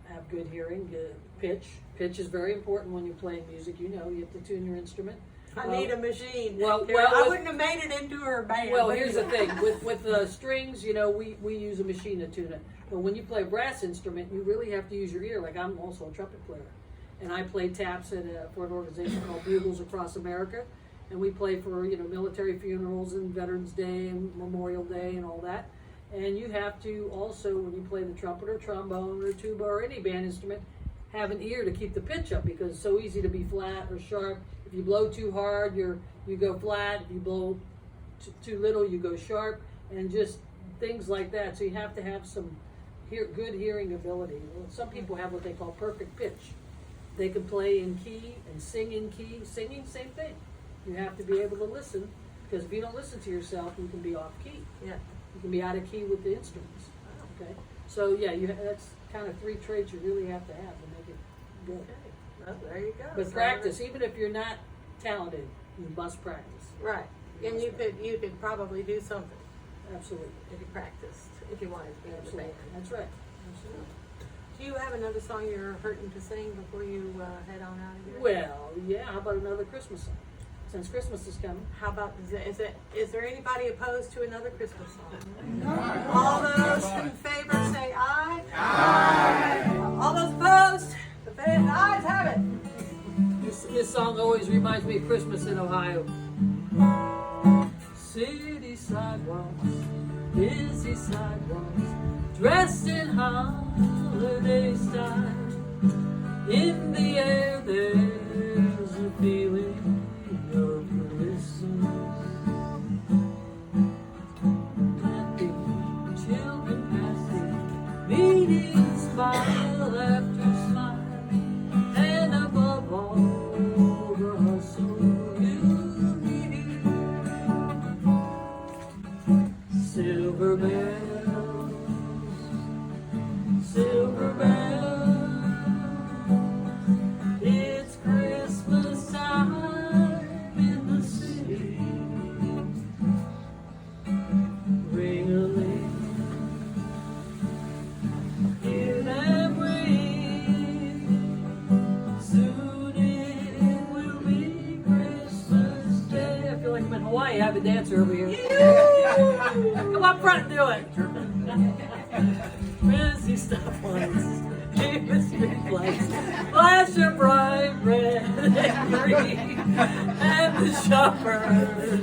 [SPEAKER 5] have good hearing, pitch. Pitch is very important when you're playing music. You have to tune your instrument.
[SPEAKER 1] I need a machine.
[SPEAKER 5] well,
[SPEAKER 1] I
[SPEAKER 5] with-
[SPEAKER 1] wouldn't have made it into her band.
[SPEAKER 5] Well,
[SPEAKER 1] but
[SPEAKER 5] here's the thing. With strings, we use a machine to tune it. But when you play a brass instrument, you really have to use your ear. Like I'm also a trumpet player. And I play taps for an organization called Bugles Across America. And we play for, military funerals and Veterans Day and Memorial Day and all that. And you have to also, when you play the trumpet or trombone or tuba or any band instrument, have an ear to keep the pitch up, because it's so easy to be flat or sharp. If you blow too hard, you go flat. If you blow too little, you go sharp, and just things like that. So you have to have some good hearing ability. Some people have what they call perfect pitch. They can play in key and sing in key. Singing, same thing. You have to be able to listen, because if you don't listen to yourself, you can be off key.
[SPEAKER 1] Yeah.
[SPEAKER 5] You can be out of key with the instruments. Okay, so yeah, that's kind of three traits you really have to make it good.
[SPEAKER 1] Okay. Well, there you go.
[SPEAKER 5] But
[SPEAKER 1] So-
[SPEAKER 5] practice, even if you're not talented, you must practice.
[SPEAKER 1] Right. And you could probably do something
[SPEAKER 5] Absolutely.
[SPEAKER 1] if you practiced, if you wanted to be in the
[SPEAKER 5] Absolutely.
[SPEAKER 1] band.
[SPEAKER 5] That's right. Absolutely.
[SPEAKER 1] Do you have another song you're hurting to sing before you head on out of here?
[SPEAKER 5] Well, yeah. How about another Christmas song? Since Christmas is coming.
[SPEAKER 1] How about, is there anybody opposed to another Christmas song? All those in favor say aye. Aye. All those opposed? The ayes have it.
[SPEAKER 5] This song always reminds me of Christmas in Ohio. City sidewalks, busy sidewalks, dressed in holiday style. In the air there's a feeling of Christmas. Happy children passing, meeting smile after smile, and above all the hustle you need. Silver bells, silver bells, it's Christmas time in the city. Ring-a-ling, hear them ring. Soon it will be Christmas Day. I feel like I'm in Hawaii. I have a dancer over here. Come up front and do it. Busy stoplights, keep street lights, flash of bright red and green, and the shoppers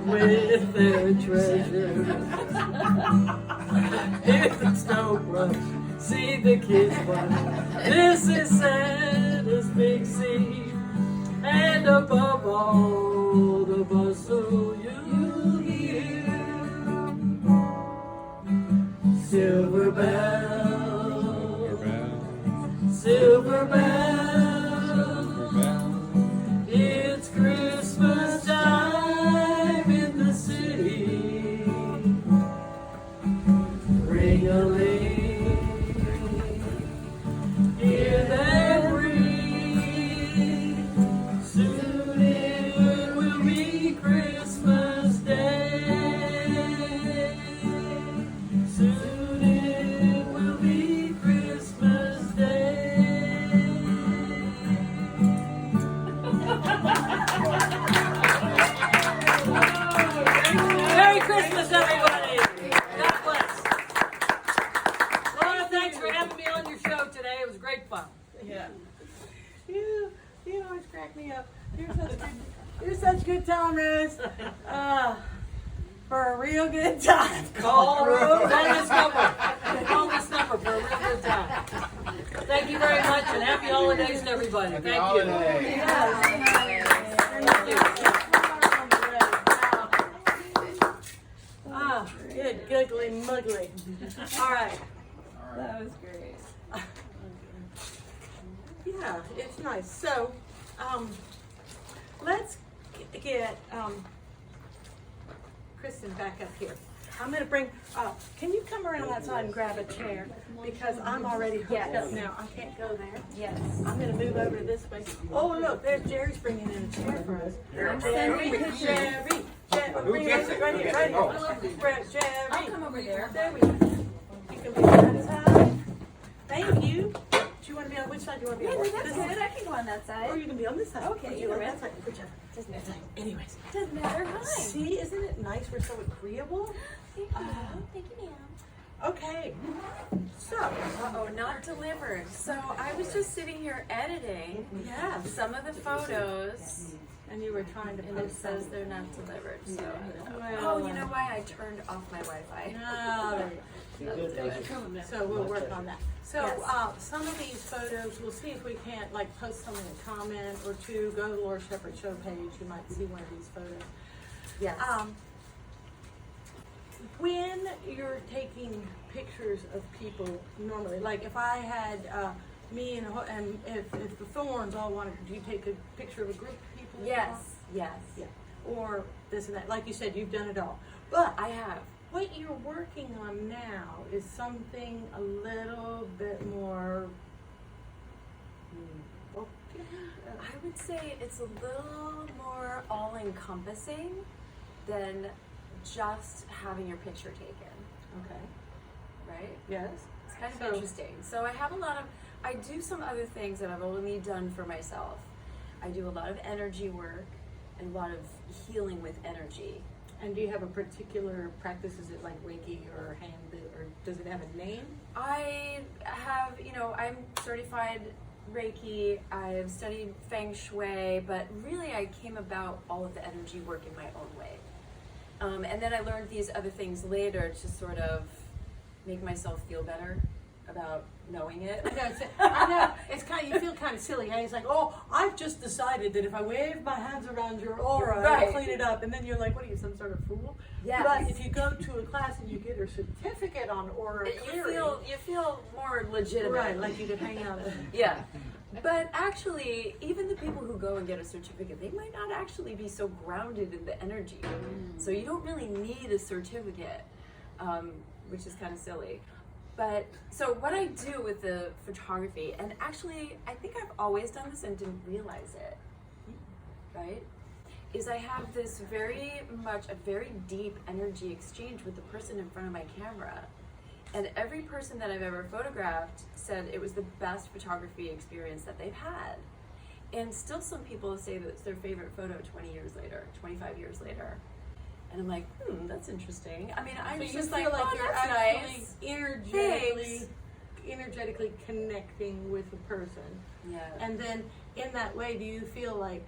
[SPEAKER 5] with their treasures. Hear the snow brush, see the kids run. This is Santa's big scene, and above all the bustle you'll hear. Silver bell, silver bell, it's Christmas time in the city. Ring-a-ling, hear them ring. Soon it will be Christmas Day. Soon it will be Christmas Day. Merry Christmas, everybody! God bless. Laura, thanks for having me on your show today. It was great fun.
[SPEAKER 1] Yeah. You always crack me up. You're such good time, Rose. For a real good time.
[SPEAKER 5] Call this number. Call this number for a real good time. Thank you very much, and happy holidays to everybody. Thank you. Thank you.
[SPEAKER 1] Good googly muggly. All right.
[SPEAKER 3] That was great.
[SPEAKER 1] Yeah, it's nice. So, let's get Kristin back up here. I'm going to bring, can you come around that side and grab a chair? Because I'm already hooked up now. I can't go there.
[SPEAKER 3] Yes.
[SPEAKER 1] I'm going to move over to this way. Oh, look, there's Jerry's bringing in a chair for us.
[SPEAKER 3] I'm
[SPEAKER 1] Jerry.
[SPEAKER 6] Who gets it?
[SPEAKER 1] Right here.
[SPEAKER 6] Oh.
[SPEAKER 1] Jerry.
[SPEAKER 3] I'll come over there.
[SPEAKER 1] There we go. You can be on that side. Thank you. Do you want to be on which side? Do you want to be on
[SPEAKER 3] Yeah,
[SPEAKER 1] this
[SPEAKER 3] that's
[SPEAKER 1] side?
[SPEAKER 3] good. I can go on that
[SPEAKER 1] Or
[SPEAKER 3] side.
[SPEAKER 1] you can be on this side.
[SPEAKER 3] Okay,
[SPEAKER 1] Would you
[SPEAKER 3] either
[SPEAKER 1] like
[SPEAKER 3] way.
[SPEAKER 1] that side? Whichever.
[SPEAKER 3] Doesn't matter.
[SPEAKER 1] Anyways.
[SPEAKER 3] Doesn't matter. Hi.
[SPEAKER 1] See, isn't it nice? We're so agreeable.
[SPEAKER 3] Thank you. Thank you, ma'am.
[SPEAKER 1] Okay. So,
[SPEAKER 3] Uh-oh, not delivered. So I was just sitting here editing
[SPEAKER 1] yeah.
[SPEAKER 3] some of the photos,
[SPEAKER 1] And you were trying to
[SPEAKER 3] and it
[SPEAKER 1] post
[SPEAKER 3] says
[SPEAKER 1] some.
[SPEAKER 3] they're not delivered. So,
[SPEAKER 1] Well,
[SPEAKER 3] oh, you know why? I turned off my Wi-Fi.
[SPEAKER 1] No, there you go. So we'll work on that. So
[SPEAKER 3] Yes.
[SPEAKER 1] some of these photos, we'll see if we can't like post some in a comment or two. Go to the Laura Shepherd Show page. You might see one of these photos.
[SPEAKER 3] Yes.
[SPEAKER 1] When you're taking pictures of people normally, like if I had me and if the Thorns all wanted, do you take a picture of a group of people?
[SPEAKER 3] Yes. Yes.
[SPEAKER 1] Yeah. Or this and that. Like you said, you've done it all. But
[SPEAKER 3] I have.
[SPEAKER 1] what you're working on now is something a little bit more.
[SPEAKER 3] I would say it's a little more all-encompassing than just having your picture taken,
[SPEAKER 1] Okay.
[SPEAKER 3] right?
[SPEAKER 1] Yes.
[SPEAKER 3] It's kind of
[SPEAKER 1] So-
[SPEAKER 3] interesting. So I have I do some other things that I've only done for myself. I do a lot of energy work and a lot of healing with energy.
[SPEAKER 1] And do you have a particular practice? Is it like Reiki or hand, or does it have a name?
[SPEAKER 3] I have, I'm certified Reiki, I've studied Feng Shui, but really I came about all of the energy work in my own way. And then I learned these other things later to sort of make myself feel better about knowing it.
[SPEAKER 1] I know. It's kind of, you feel kind of silly. Hey? It's like, oh, I've just decided that if I wave my hands around your aura,
[SPEAKER 3] Right.
[SPEAKER 1] I'll clean it up. And then you're like, what are you, some sort of fool?
[SPEAKER 3] Yes.
[SPEAKER 1] But if you go to a class and you get a certificate on aura clearing,
[SPEAKER 3] You feel more legitimate.
[SPEAKER 1] right, like you could hang out at.
[SPEAKER 3] Yeah. But actually, even the people who go and get a certificate, they might not actually be so grounded in the energy. So you don't really need a certificate, which is kind of silly. But so what I do with the photography, and actually I think I've always done this and didn't realize it, right? Is I have this very deep energy exchange with the person in front of my camera. And every person that I've ever photographed said it was the best photography experience that they've had. And still some people say that it's their favorite photo 20 years later, 25 years later. And I'm like, that's interesting. I mean, I'm
[SPEAKER 1] So you
[SPEAKER 3] just
[SPEAKER 1] feel
[SPEAKER 3] like,
[SPEAKER 1] like
[SPEAKER 3] oh,
[SPEAKER 1] you're
[SPEAKER 3] that's
[SPEAKER 1] actually
[SPEAKER 3] nice.
[SPEAKER 1] energetically connecting with the person.
[SPEAKER 3] Yeah.
[SPEAKER 1] And then in that way, do you feel like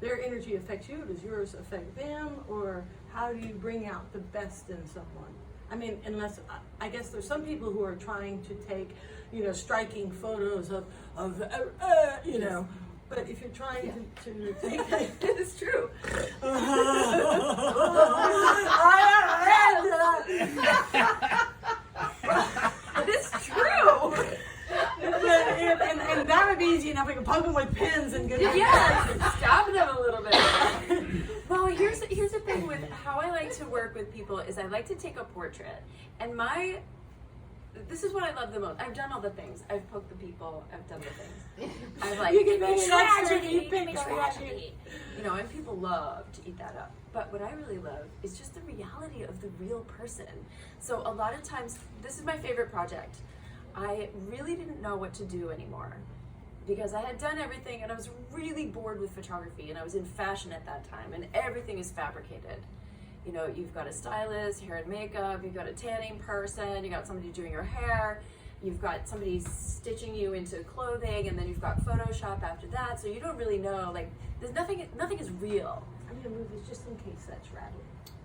[SPEAKER 1] their energy affects you? Does yours affect them? Or how do you bring out the best in someone? I mean, unless, I guess there's some people who are trying to take, striking photos of but if you're trying to take
[SPEAKER 3] It's true. It's true.
[SPEAKER 1] and that would be easy enough. We can poke them with pins and get
[SPEAKER 3] Yes, stab them a little bit. Well, here's the thing with how I like to work with people is I like to take a portrait, and this is what I love the most. I've done all the things. I've poked the people. I've done the things. I've like,
[SPEAKER 1] You can make it
[SPEAKER 3] tragedy,
[SPEAKER 1] extra,
[SPEAKER 3] make tragedy. And people love to eat that up. But what I really love is just the reality of the real person. So a lot of times, this is my favorite project. I really didn't know what to do anymore because I had done everything and I was really bored with photography, and I was in fashion at that time, and everything is fabricated. You've got a stylist, hair and makeup, you've got a tanning person, you got somebody doing your hair, you've got somebody stitching you into clothing, and then you've got Photoshop after that. So you don't really know, there's nothing is real.
[SPEAKER 1] I'm gonna move this just in case that's rattling.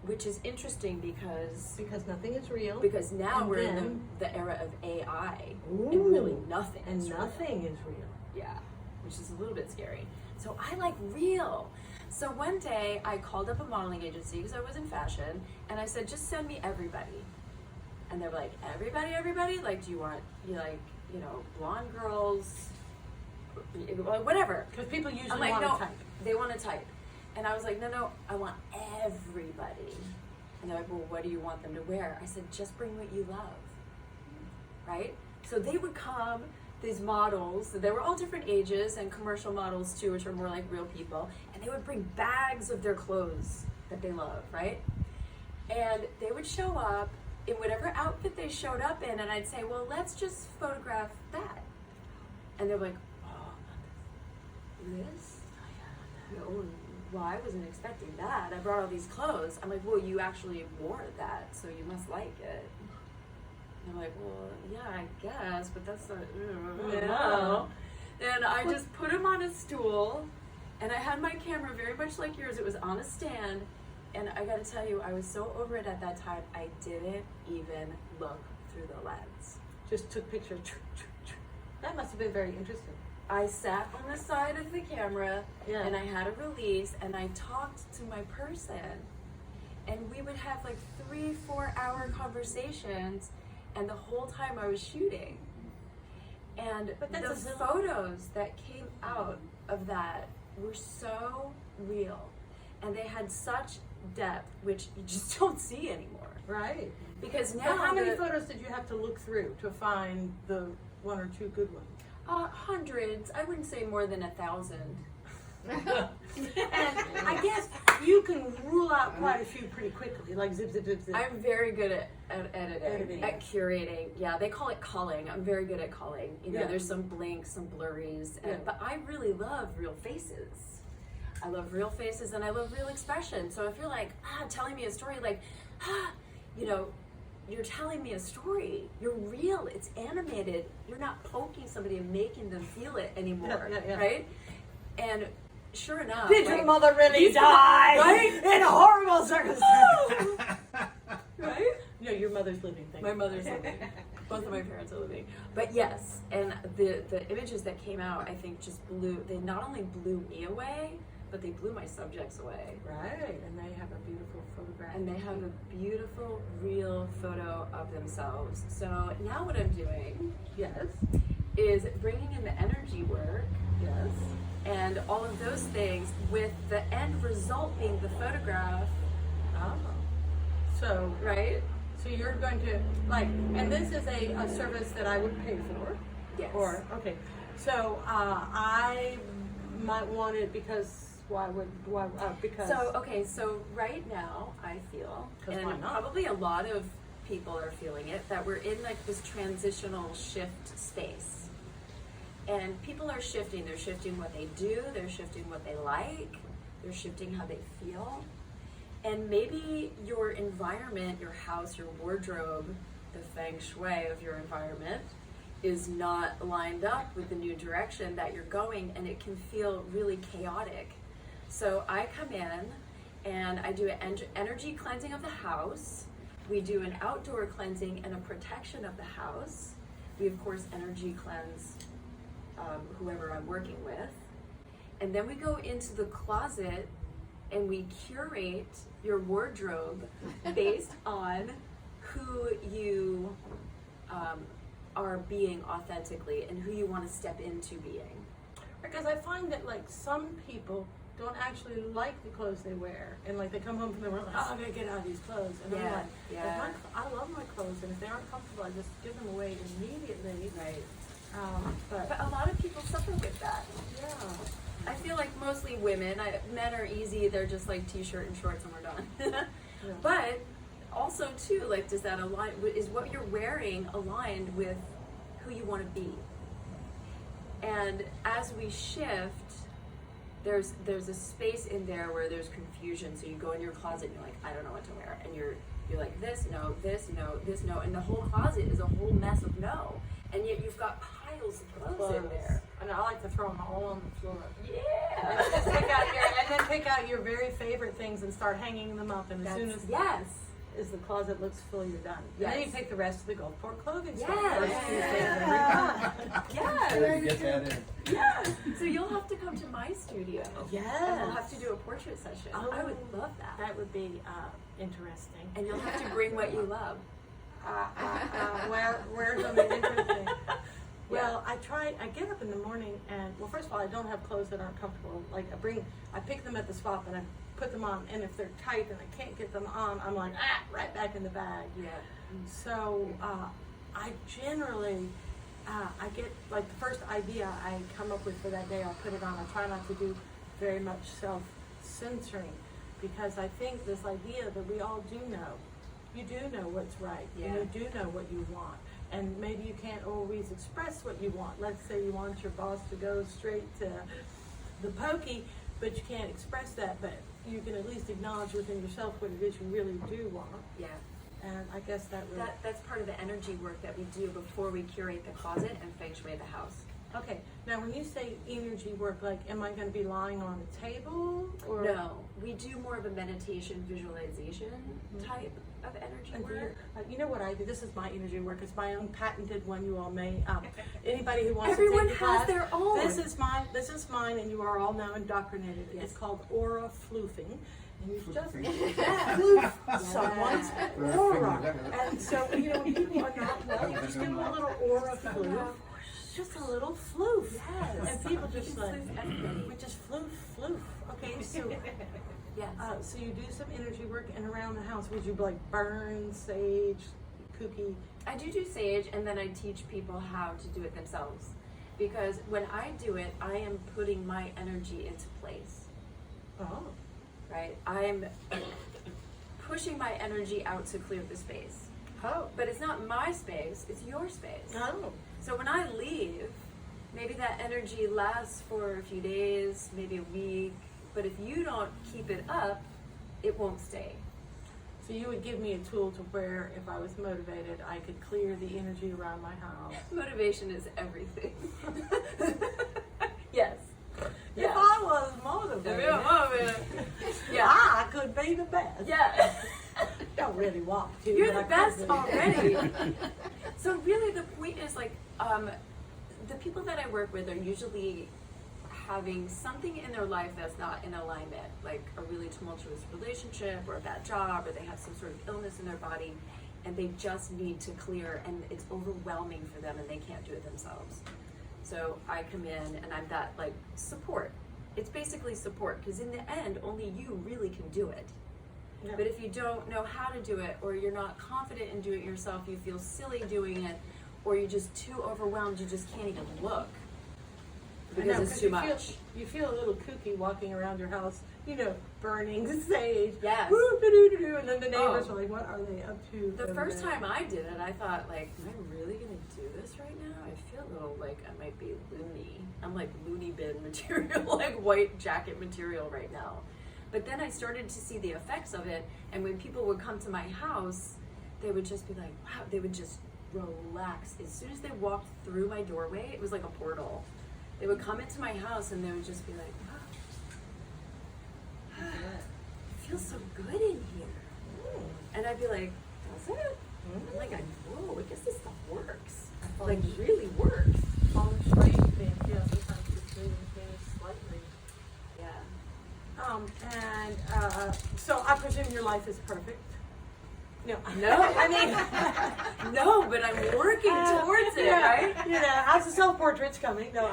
[SPEAKER 3] Which is interesting because
[SPEAKER 1] nothing is real.
[SPEAKER 3] Because now
[SPEAKER 1] And
[SPEAKER 3] we're in
[SPEAKER 1] then-
[SPEAKER 3] the era of AI,
[SPEAKER 1] Ooh.
[SPEAKER 3] and really nothing
[SPEAKER 1] And
[SPEAKER 3] is real.
[SPEAKER 1] nothing is real.
[SPEAKER 3] Yeah, which is a little bit scary. So I like real. So one day I called up a modeling agency because I was in fashion, and I said, just send me everybody. And they were like, everybody? Like, do you want, blonde girls, whatever.
[SPEAKER 1] Because people usually
[SPEAKER 3] I'm like,
[SPEAKER 1] want
[SPEAKER 3] no,
[SPEAKER 1] to type.
[SPEAKER 3] they want to type. And I was like, no, I want everybody. And they're like, well, what do you want them to wear? I said, just bring what you love, right? So they would come, these models, they were all different ages, and commercial models too, which are more like real people, and they would bring bags of their clothes that they love, right? And they would show up in whatever outfit they showed up in, and I'd say, well, let's just photograph that. And they're like, oh, this? No, well, I wasn't expecting that. I brought all these clothes. I'm like, well, you actually wore that, so you must like it. And I'm like, well, yeah, I guess, but that's not, I don't know. And I just put him on a stool, and I had my camera very much like yours. It was on a stand, and I gotta tell you, I was so over it at that time, I didn't even look through the lens.
[SPEAKER 1] Just took pictures. That must have been very interesting.
[SPEAKER 3] I sat on the side of the camera,
[SPEAKER 1] Yeah.
[SPEAKER 3] and I had a release, and I talked to my person, and we would have like 3-4 hour conversations, and the whole time I was shooting. And
[SPEAKER 1] But that's
[SPEAKER 3] the
[SPEAKER 1] a zillion.
[SPEAKER 3] photos that came out of that were so real, and they had such depth, which you just don't see anymore.
[SPEAKER 1] Right.
[SPEAKER 3] Because now
[SPEAKER 1] So how many photos did you have to look through to find the one or two good ones?
[SPEAKER 3] Hundreds. I wouldn't say more than 1,000.
[SPEAKER 1] And I guess you can rule out quite a few pretty quickly, like zip, zip, zip, zip.
[SPEAKER 3] I'm very good at editing,
[SPEAKER 1] Editing.
[SPEAKER 3] at curating. Yeah, they call it culling. I'm very good at culling.
[SPEAKER 1] Yeah.
[SPEAKER 3] There's some blinks, some blurries,
[SPEAKER 1] Yeah.
[SPEAKER 3] but I really love real faces. I love real faces, and I love real expression. So if you're like, telling me a story, like, you're telling me a story. You're real. It's animated. You're not poking somebody and making them feel it anymore,
[SPEAKER 1] Yeah.
[SPEAKER 3] right? And sure enough,
[SPEAKER 1] Did
[SPEAKER 3] like,
[SPEAKER 1] your mother really
[SPEAKER 3] these-
[SPEAKER 1] die?
[SPEAKER 3] right?
[SPEAKER 1] In horrible circumstances.
[SPEAKER 3] right?
[SPEAKER 1] No, your mother's living. Thank
[SPEAKER 3] My
[SPEAKER 1] you.
[SPEAKER 3] mother's living. Both of my parents are living. But yes, and the images that came out, I think, they not only blew me away, but they blew my subjects away.
[SPEAKER 1] Right, and they have a beautiful photograph.
[SPEAKER 3] And they have a beautiful, real photo of themselves. So now what I'm doing
[SPEAKER 1] Yes,
[SPEAKER 3] is bringing in the energy work
[SPEAKER 1] yes.
[SPEAKER 3] and all of those things, with the end result being the photograph,
[SPEAKER 1] Oh. So,
[SPEAKER 3] right?
[SPEAKER 1] so you're going to, and this is a service that I would pay for?
[SPEAKER 3] Yes.
[SPEAKER 1] Or, okay. So, I might want it because, because.
[SPEAKER 3] So right now I feel,
[SPEAKER 1] 'Cause
[SPEAKER 3] and
[SPEAKER 1] why not?
[SPEAKER 3] probably a lot of people are feeling it, that we're in like this transitional shift space. And people are shifting. They're shifting what they do. They're shifting what they like. They're shifting how they feel. And maybe your environment, your house, your wardrobe, the feng shui of your environment is not lined up with the new direction that you're going, and it can feel really chaotic. So I come in and I do an energy cleansing of the house. We do an outdoor cleansing and a protection of the house. We, of course, energy cleanse whoever I'm working with. And then we go into the closet and we curate your wardrobe based on who you are being authentically and who you want to step into being.
[SPEAKER 1] Because I find that like some people don't actually like the clothes they wear, and like they come home from the work like, oh, I'm gonna get out of these clothes, and I'm like, I love my clothes, and if they aren't comfortable, I just give them away immediately.
[SPEAKER 3] Right.
[SPEAKER 1] But
[SPEAKER 3] a lot of people suffer with that.
[SPEAKER 1] yeah,
[SPEAKER 3] I feel like mostly women. Men are easy. They're just like t-shirt and shorts and we're done.
[SPEAKER 1] Yeah.
[SPEAKER 3] But also too, like, does that align? Is what you're wearing aligned with who you want to be? And as we shift, there's a space in there where there's confusion. So you go in your closet and you're like, I don't know what to wear, and you're like, this no, this no, this no, and the whole closet is a whole mess of no. And yet you've got piles of clothes in there.
[SPEAKER 1] And I like to throw them all on the floor.
[SPEAKER 3] Yeah.
[SPEAKER 1] And then pick out your very favorite things and start hanging them up. And as soon as as the closet looks full, you're done.
[SPEAKER 3] Yes.
[SPEAKER 1] And then you take the rest of the Gulfport clothing
[SPEAKER 3] Yes.
[SPEAKER 1] store. First Tuesday of every month.
[SPEAKER 3] Yes.
[SPEAKER 6] Get that in.
[SPEAKER 3] Yes. So you'll have to come to my studio. And we'll have
[SPEAKER 1] Yes.
[SPEAKER 3] to do a portrait session.
[SPEAKER 1] Oh.
[SPEAKER 3] I would love that.
[SPEAKER 1] That would be interesting.
[SPEAKER 3] And you'll have to bring what you love.
[SPEAKER 1] Where's on the interesting? Well, I get up in the morning and, well, first of all, I don't have clothes that aren't comfortable. Like I pick them at the swap and I put them on, and if they're tight and I can't get them on, I'm like, right back in the bag.
[SPEAKER 3] Yeah.
[SPEAKER 1] So I generally, I get, like, the first idea I come up with for that day, I'll put it on. I try not to do very much self-censoring, because I think this idea that we all do know, you do know what's right, and you do know what you want. And maybe you can't always express what you want. Let's say you want your boss to go straight to the pokey, but you can't express that, but you can at least acknowledge within yourself what it is you really do want.
[SPEAKER 3] Yeah.
[SPEAKER 1] And I guess
[SPEAKER 3] That's part of the energy work that we do before we curate the closet and feng shui the house.
[SPEAKER 1] Okay, now when you say energy work, like, am I going to be lying on a table? Or
[SPEAKER 3] No, we do more of a meditation visualization type of energy work.
[SPEAKER 1] You know what I do? This is my energy work. It's my own patented one. You all may. Anybody who wants
[SPEAKER 3] Everyone
[SPEAKER 1] to take the
[SPEAKER 3] has
[SPEAKER 1] class,
[SPEAKER 3] their own.
[SPEAKER 1] This is mine, and you are all now indoctrinated.
[SPEAKER 3] Yes.
[SPEAKER 1] It's called aura floofing. And you just floof someone's aura. And so, you know, when people are not well, you just give them a little aura floof. Just a little floof.
[SPEAKER 3] Yes.
[SPEAKER 1] And people just like,
[SPEAKER 3] everybody.
[SPEAKER 1] we just floof. Okay, so.
[SPEAKER 3] Yes.
[SPEAKER 1] So you do some energy work, and around the house, would you like burn, sage, kooky?
[SPEAKER 3] I do sage, and then I teach people how to do it themselves. Because when I do it, I am putting my energy into place.
[SPEAKER 1] Oh.
[SPEAKER 3] Right? I'm pushing my energy out to clear the space.
[SPEAKER 1] Oh.
[SPEAKER 3] But it's not my space, it's your space.
[SPEAKER 1] Oh.
[SPEAKER 3] So when I leave, maybe that energy lasts for a few days, maybe a week, but if you don't keep it up, it won't stay.
[SPEAKER 1] So you would give me a tool to where, if I was motivated, I could clear the energy around my house.
[SPEAKER 3] Motivation is everything. Yes.
[SPEAKER 1] If I was motivated,
[SPEAKER 3] Yeah.
[SPEAKER 1] I could be the best.
[SPEAKER 3] Yeah.
[SPEAKER 1] Don't really want to.
[SPEAKER 3] You're
[SPEAKER 1] but
[SPEAKER 3] the
[SPEAKER 1] I could
[SPEAKER 3] best
[SPEAKER 1] be.
[SPEAKER 3] already. So really the point is, like, the people that I work with are usually having something in their life that's not in alignment, like a really tumultuous relationship or a bad job, or they have some sort of illness in their body and they just need to clear, and it's overwhelming for them and they can't do it themselves. So I come in and I'm that, like, support. It's basically support, because in the end only you really can do it.
[SPEAKER 1] Yeah.
[SPEAKER 3] But if you don't know how to do it, or you're not confident in doing it yourself, you feel silly doing it, or you're just too overwhelmed, you just can't even look because it's too much.
[SPEAKER 1] You feel a little kooky walking around your house, you know, burning sage.
[SPEAKER 3] Yes.
[SPEAKER 1] Woo-doo-doo-doo-doo, and then the neighbors are like, what are they up to?
[SPEAKER 3] The
[SPEAKER 1] over
[SPEAKER 3] first
[SPEAKER 1] there?
[SPEAKER 3] time I did it, I thought, like, am I really gonna do this right now? I feel a little like I might be loony. I'm like loony bin material, like white jacket material right now. But then I started to see the effects of it, and when people would come to my house, they would just be like, wow, they would just relax. As soon as they walked through my doorway, it was like a portal. They would come into my house and they would just be like, wow, it feels so good in here. And I'd be like, does it? I'm like, whoa, I guess this stuff works. Like, really works.
[SPEAKER 1] Feng Shui thing, yeah, sometimes it's moving things slightly.
[SPEAKER 3] Yeah.
[SPEAKER 1] And so I presume your life is perfect. No,
[SPEAKER 3] I mean, no, but I'm working towards it, right?
[SPEAKER 1] You know, how's the self-portraits coming? No,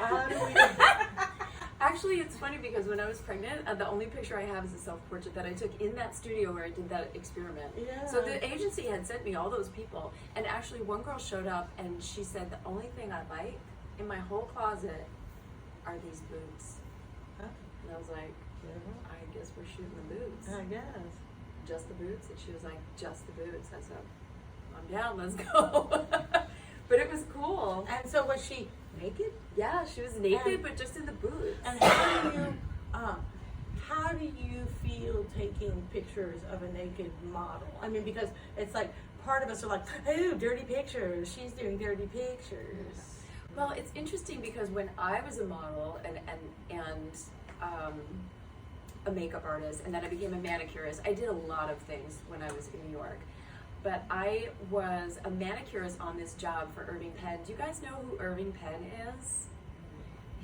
[SPEAKER 3] Actually, it's funny because when I was pregnant, the only picture I have is a self-portrait that I took in that studio where I did that experiment.
[SPEAKER 1] Yeah.
[SPEAKER 3] So the agency had sent me all those people, and actually one girl showed up and she said, the only thing I like in my whole closet are these boots.
[SPEAKER 1] Huh?
[SPEAKER 3] And I was like, I guess we're shooting the boots.
[SPEAKER 1] I guess.
[SPEAKER 3] Just the boots? And she was like, just the boots. I said, I'm down, let's go. But it was cool.
[SPEAKER 1] And so was she naked?
[SPEAKER 3] Yeah, she was naked, but just in the boots.
[SPEAKER 1] And how do you feel taking pictures of a naked model? I mean, because it's like part of us are like, oh, dirty pictures. She's doing dirty pictures.
[SPEAKER 3] Well, it's interesting because when I was a model and a makeup artist, and then I became a manicurist, I did a lot of things when I was in New York. But I was a manicurist on this job for Irving Penn. Do you guys know who Irving Penn is?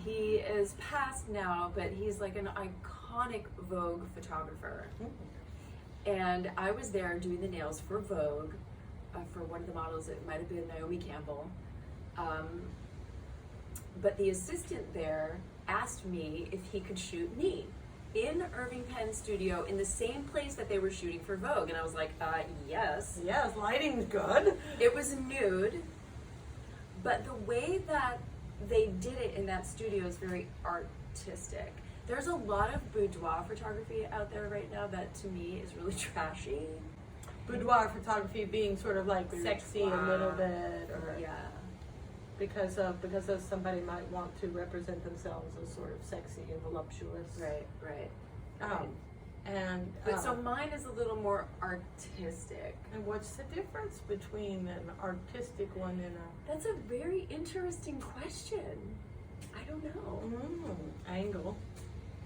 [SPEAKER 3] He is passed now, but he's like an iconic Vogue photographer. And I was there doing the nails for Vogue, for one of the models. It might have been Naomi Campbell. But the assistant there asked me if he could shoot me in Irving Penn's studio in the same place that they were shooting for Vogue. And I was like, yes.
[SPEAKER 1] Yes, lighting's good.
[SPEAKER 3] It was nude, but the way that they did it in that studio is very artistic. There's a lot of boudoir photography out there right now that to me is really trashy.
[SPEAKER 1] Boudoir photography being sort of like sexy a little bit, or
[SPEAKER 3] Yeah.
[SPEAKER 1] because of somebody might want to represent themselves as sort of sexy and voluptuous.
[SPEAKER 3] Right.
[SPEAKER 1] But
[SPEAKER 3] So mine is a little more artistic.
[SPEAKER 1] and what's the difference between an artistic one and a
[SPEAKER 3] That's a very interesting question. I don't know.
[SPEAKER 1] angle?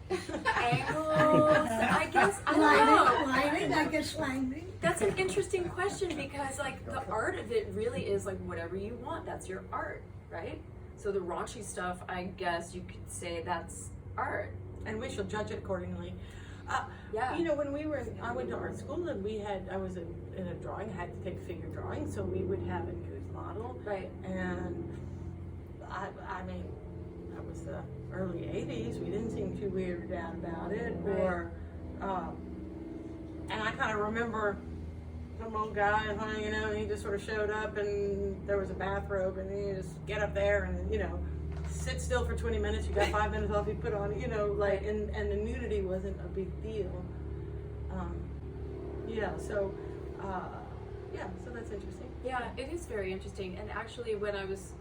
[SPEAKER 3] Angles, I guess, I don't know.
[SPEAKER 4] Lighting, I guess lighting.
[SPEAKER 3] That's an interesting question because like the art of it really is like whatever you want, that's your art, right? So the raunchy stuff, I guess you could say that's art.
[SPEAKER 1] And we shall judge it accordingly.
[SPEAKER 3] Yeah.
[SPEAKER 1] You know, when I went to art school and I was in a drawing, I had to take figure drawing, so we would have a nude model.
[SPEAKER 3] Right.
[SPEAKER 1] And I mean, that was the early 80s. We didn't seem too weirded out about it.
[SPEAKER 3] Right.
[SPEAKER 1] Or, and I kind of remember some old guy, you know, he just sort of showed up and there was a bathrobe and you just get up there and, you know, sit still for 20 minutes, you got 5 minutes off, you put on, you know, like, and the nudity wasn't a big deal. So that's interesting.
[SPEAKER 3] Yeah, it is very interesting. And actually once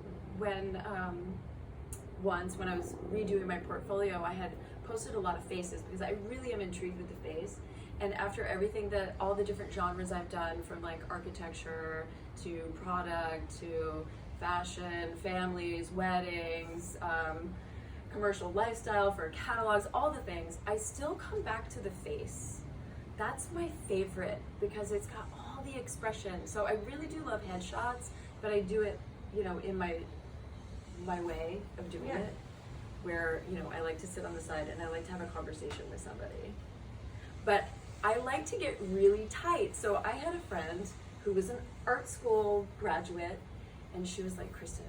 [SPEAKER 3] when I was redoing my portfolio, I had posted a lot of faces because I really am intrigued with the face. And after everything all the different genres I've done, from like architecture to product to fashion, families, weddings, commercial lifestyle for catalogs, all the things, I still come back to the face. That's my favorite because it's got all the expression. So I really do love headshots, but I do it, you know, in my way of doing it, where, you know, I like to sit on the side and I like to have a conversation with somebody. But I like to get really tight. So I had a friend who was an art school graduate, and she was like, Kristen,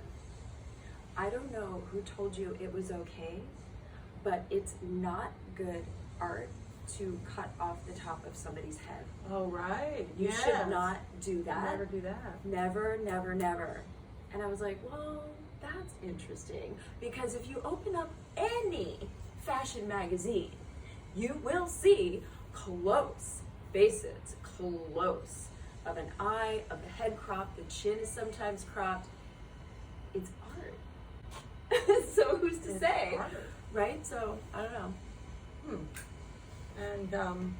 [SPEAKER 3] I don't know who told you it was okay, but it's not good art to cut off the top of somebody's head.
[SPEAKER 1] Oh, right.
[SPEAKER 3] You should not do that.
[SPEAKER 1] Never do that.
[SPEAKER 3] Never, never, never. And I was like, well, that's interesting. Because if you open up any fashion magazine, you will see close faces, close of an eye, of the head cropped, the chin is sometimes cropped. It's art. So who's to say?
[SPEAKER 1] Art.
[SPEAKER 3] Right? So, I don't know.
[SPEAKER 1] And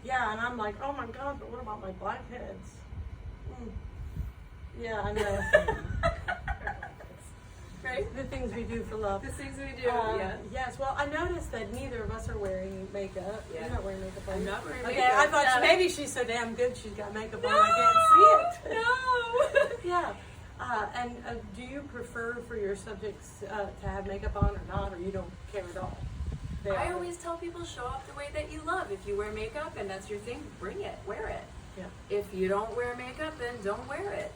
[SPEAKER 1] yeah, and I'm like, oh my God, but what about my blackheads? Yeah, I know.
[SPEAKER 3] Right?
[SPEAKER 1] The things we do for love.
[SPEAKER 3] The things we do, yeah.
[SPEAKER 1] Yes, well, I noticed that neither of us are wearing makeup.
[SPEAKER 3] Yeah.
[SPEAKER 1] You're not wearing makeup, are you?
[SPEAKER 3] I'm not wearing
[SPEAKER 1] Okay,
[SPEAKER 3] makeup.
[SPEAKER 1] I thought
[SPEAKER 3] Yeah.
[SPEAKER 1] maybe she's so damn good she's got makeup on, I can't see it.
[SPEAKER 3] No!
[SPEAKER 1] Yeah. And do you prefer for your subjects to have makeup on or not, or you don't care at all?
[SPEAKER 3] I always tell people, show up the way that you love. If you wear makeup and that's your thing, bring it, wear it.
[SPEAKER 1] Yeah.
[SPEAKER 3] If you don't wear makeup, then don't wear it.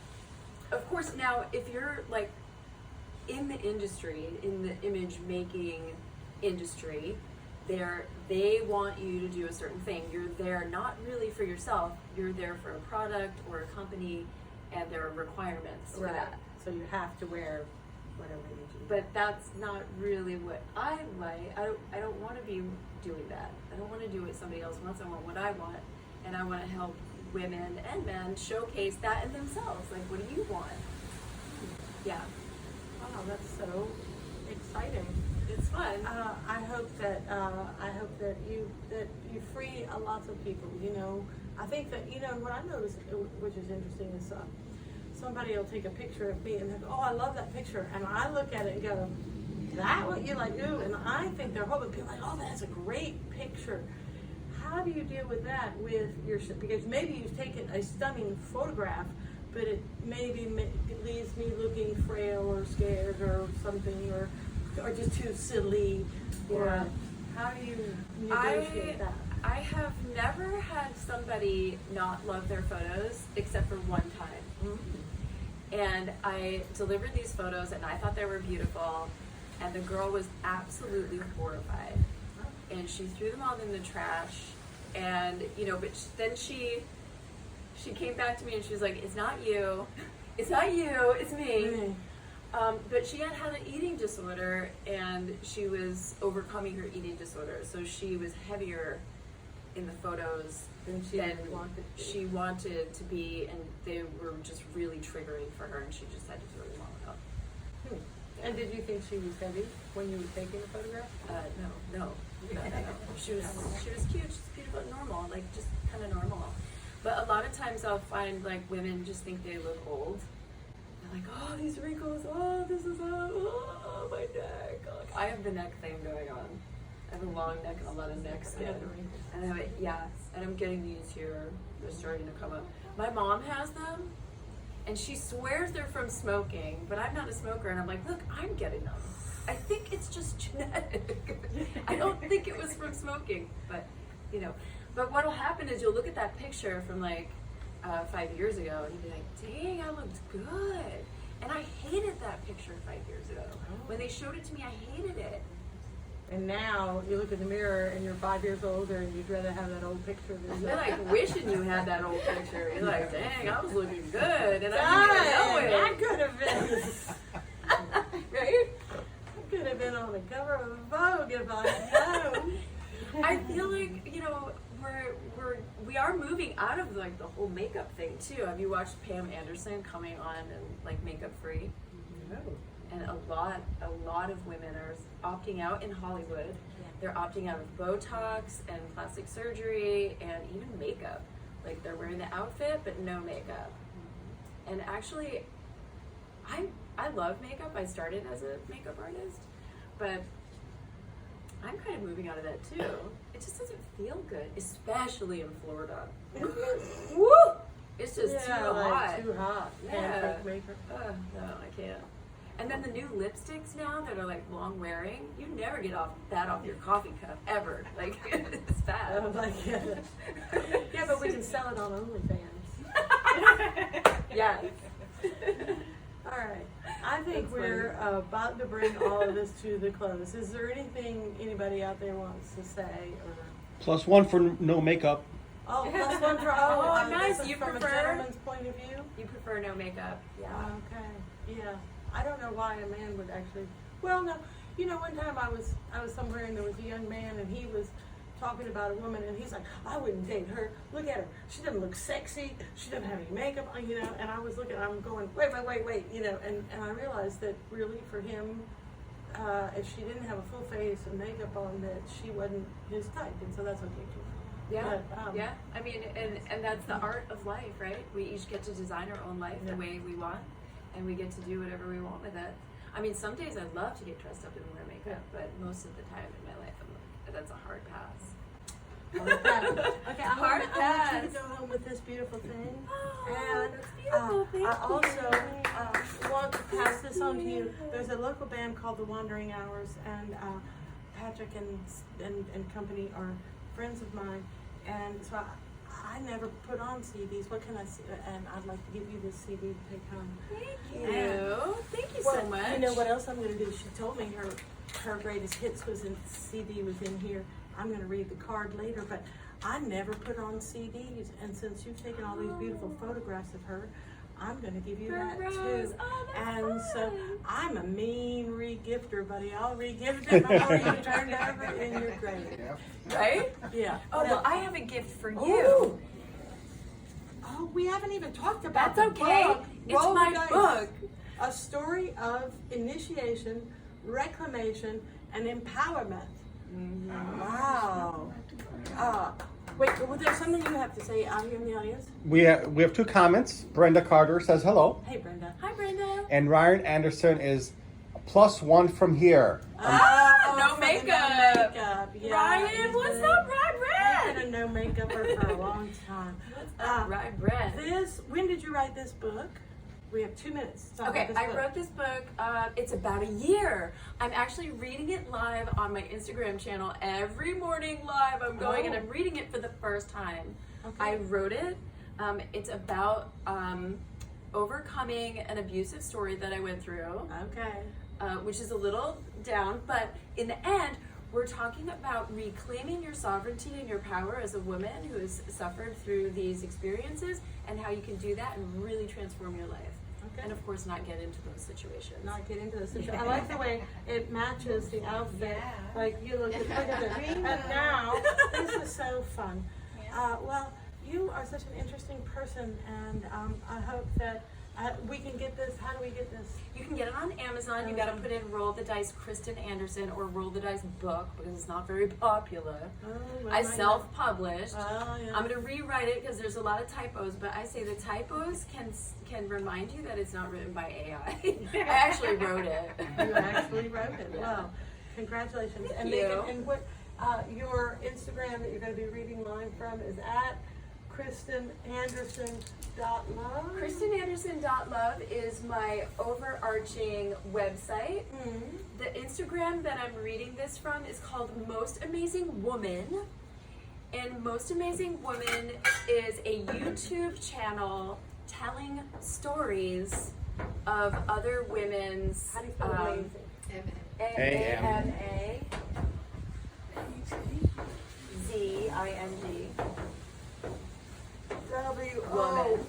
[SPEAKER 3] Of course, now, if you're like in the industry, in the image making industry, they want you to do a certain thing. You're there not really for yourself, you're there for a product or a company, and there are requirements for that.
[SPEAKER 1] So you have to wear whatever you do.
[SPEAKER 3] But that's not really what I like. I don't want to be doing that. I don't want to do what somebody else wants. I want what I want, and I want to help women and men showcase that in themselves. Like, what do you want? Yeah,
[SPEAKER 1] Wow, that's so exciting.
[SPEAKER 3] it's fun.
[SPEAKER 1] I hope that you free lots of people. You know, I think that what I noticed, which is interesting, is somebody will take a picture of me and they go, "Oh, I love that picture," and I look at it and go, "That what you like?" Ooh, and I think they're hoping people are like, "Oh, that's a great picture." How do you deal with that with your? Because maybe you've taken a stunning photograph, but it maybe it leaves me looking frail or scared or something, or just too silly. Or
[SPEAKER 3] Yeah.
[SPEAKER 1] how do you negotiate that?
[SPEAKER 3] I have never had somebody not love their photos except for one time. And I delivered these photos and I thought they were beautiful, and the girl was absolutely horrified. And she threw them all in the trash, and but then she came back to me and she was like, "It's not you, it's not you, it's me." But she had an eating disorder, and she was overcoming her eating disorder, so she was heavier in the photos
[SPEAKER 1] Than
[SPEAKER 3] she wanted to be, and they were just really triggering for her, and she just had to throw them all out.
[SPEAKER 1] And did you think she was heavy when you were taking the photograph?
[SPEAKER 3] No. She was cute. She's beautiful, normal, like just kind of normal. But a lot of times I'll find like women just think they look old. They're like, "Oh, these wrinkles. Oh, this is oh my neck." Like, I have the neck thing going on. I have a long neck and a lot of neck skin. And and I'm getting these here. They're starting to come up. My mom has them, and she swears they're from smoking, but I'm not a smoker, and I'm like, "Look, I'm getting them. I think it's just genetic. I don't think it was from smoking." But but what'll happen is you'll look at that picture from like 5 years ago, and you'll be like, "Dang, I looked good." And I hated that picture 5 years ago. When they showed it to me, I hated it.
[SPEAKER 1] And now you look in the mirror and you're 5 years older and you'd rather have that old picture than
[SPEAKER 3] You're like wishing you had that old picture. You're like, "Dang, I was looking good, and I didn't even know it."
[SPEAKER 1] I could have been.
[SPEAKER 3] Right?
[SPEAKER 1] I could have been on the cover of Vogue if I had known.
[SPEAKER 3] I feel like we are moving out of like the whole makeup thing too. Have you watched Pam Anderson coming on and like makeup free?
[SPEAKER 1] No.
[SPEAKER 3] And a lot of women are opting out in Hollywood. They're opting out of Botox and plastic surgery and even makeup. Like they're wearing the outfit but no makeup. And actually, I love makeup. I started as a makeup artist, but I'm kind of moving out of that too. It just doesn't feel good, especially in Florida. Woo! It's just too hot.
[SPEAKER 1] Too hot.
[SPEAKER 3] Yeah.
[SPEAKER 1] Can't take makeup.
[SPEAKER 3] No, I can't. And then the new lipsticks now that are like long wearing, you never get off your coffee cup ever. Like it's bad.
[SPEAKER 1] Oh my goodness. Yeah, but we can sell it on OnlyFans.
[SPEAKER 3] Yeah.
[SPEAKER 1] All right. I think we're about to bring all of this to the close. Is there anything anybody out there wants to say? Or
[SPEAKER 7] +1 for no makeup.
[SPEAKER 1] oh, plus one for
[SPEAKER 3] nice.
[SPEAKER 1] this is
[SPEAKER 3] You
[SPEAKER 1] from
[SPEAKER 3] prefer-
[SPEAKER 1] a gentleman's point of view.
[SPEAKER 3] You prefer no makeup? Yeah.
[SPEAKER 1] Okay. Yeah. I don't know why a man would actually. Well, no. One time I was somewhere and there was a young man and he was talking about a woman and he's like, "I wouldn't date her. Look at her. She doesn't look sexy. She doesn't have any makeup on, And I was looking. I'm going, wait. And I realized that really for him, if she didn't have a full face and makeup on, that she wasn't his type, and so that's okay too.
[SPEAKER 3] Yeah,
[SPEAKER 1] But,
[SPEAKER 3] yeah. I mean, and that's the art of life, right? We each get to design our own life the way we want, and we get to do whatever we want with it. I mean, some days I'd love to get dressed up and wear makeup, but most of the time in my life, I'm like, that's a hard pass.
[SPEAKER 1] Okay, I
[SPEAKER 3] Hard
[SPEAKER 1] want you
[SPEAKER 3] pass.
[SPEAKER 1] to go home with this beautiful thing.
[SPEAKER 3] Oh,
[SPEAKER 1] And
[SPEAKER 3] that's beautiful. Thank
[SPEAKER 1] I also
[SPEAKER 3] you.
[SPEAKER 1] want to pass this on to you. There's a local band called the Wandering Hours, and Patrick and company are friends of mine. And so I never put on CDs. What can I see? And I'd like to give you this CD to take home.
[SPEAKER 3] Thank you. Thank you so much.
[SPEAKER 1] You know what else I'm going to do? She told me her greatest hits was in CD was in here. I'm going to read the card later, but I never put on CDs. And since you've taken all these beautiful photographs of her, I'm going to give you that too.
[SPEAKER 3] Oh, that's
[SPEAKER 1] And
[SPEAKER 3] fun.
[SPEAKER 1] so I'm a mean re-gifter, buddy. I'll re-gift it before you turn it over in your grave.
[SPEAKER 3] Right?
[SPEAKER 1] Yeah.
[SPEAKER 3] Oh, well, I have a gift for you.
[SPEAKER 1] Ooh. Oh, we haven't even talked about
[SPEAKER 3] That's
[SPEAKER 1] the
[SPEAKER 3] okay.
[SPEAKER 1] book.
[SPEAKER 3] It's
[SPEAKER 1] Roll the
[SPEAKER 3] my
[SPEAKER 1] dice.
[SPEAKER 3] book.
[SPEAKER 1] A story of initiation, reclamation, and empowerment. Wow. Wait, was there something you have to say out here in the audience?
[SPEAKER 7] We have two comments. Brenda Carter says hello,
[SPEAKER 1] Hey, Brenda.
[SPEAKER 3] Hi, Brenda.
[SPEAKER 7] and Ryan Anderson is +1 from here.
[SPEAKER 3] No
[SPEAKER 1] for the
[SPEAKER 3] makeup.
[SPEAKER 1] No makeup. Yeah,
[SPEAKER 3] Ryan,
[SPEAKER 1] he's
[SPEAKER 3] what's
[SPEAKER 1] been-
[SPEAKER 3] up,
[SPEAKER 1] I've
[SPEAKER 3] Ryan?
[SPEAKER 1] been a no makeupper for a long time.
[SPEAKER 3] Ryan.
[SPEAKER 1] When did you write this book? We have 2 minutes to talk
[SPEAKER 3] Okay,
[SPEAKER 1] about this
[SPEAKER 3] I
[SPEAKER 1] book.
[SPEAKER 3] wrote this book. It's about a year. I'm actually reading it live on my Instagram channel every morning live. I'm going and I'm reading it for the first time.
[SPEAKER 1] Okay.
[SPEAKER 3] I wrote it. It's about overcoming an abusive story that I went through,
[SPEAKER 1] Okay.
[SPEAKER 3] which is a little down, but in the end, we're talking about reclaiming your sovereignty and your power as a woman who has suffered through these experiences and how you can do that and really transform your life.
[SPEAKER 1] Okay.
[SPEAKER 3] And of course, not get into those situations.
[SPEAKER 1] Not get into the situation. I like the way it matches the outfit.
[SPEAKER 2] Yeah.
[SPEAKER 1] Like you look at this. And now, this is so fun. Well, you are such an interesting person, and I hope that we can get this. How do we get this?
[SPEAKER 3] You can get it on Amazon. You got to put in Roll the Dice Kristin Anderson or Roll the Dice book because it's not very popular.
[SPEAKER 1] Oh, well,
[SPEAKER 3] I
[SPEAKER 1] might
[SPEAKER 3] self-published.
[SPEAKER 1] Oh, yeah.
[SPEAKER 3] I'm going to rewrite it because there's a lot of typos, but I say the typos can remind you that it's not written by AI. I actually wrote it.
[SPEAKER 1] You actually wrote it. Wow. Congratulations.
[SPEAKER 3] Thank
[SPEAKER 1] and
[SPEAKER 3] you.
[SPEAKER 1] And what your Instagram that you're going to be reading line from is at KristinAnderson.love.
[SPEAKER 3] KristinAnderson.love is my overarching website.
[SPEAKER 1] Mm-hmm.
[SPEAKER 3] The Instagram that I'm reading this from is called Most Amazing Woman. And Most Amazing Woman is a YouTube channel telling stories of other women's
[SPEAKER 1] How do you spell amazing?
[SPEAKER 3] AMAZING.
[SPEAKER 1] WOMAN.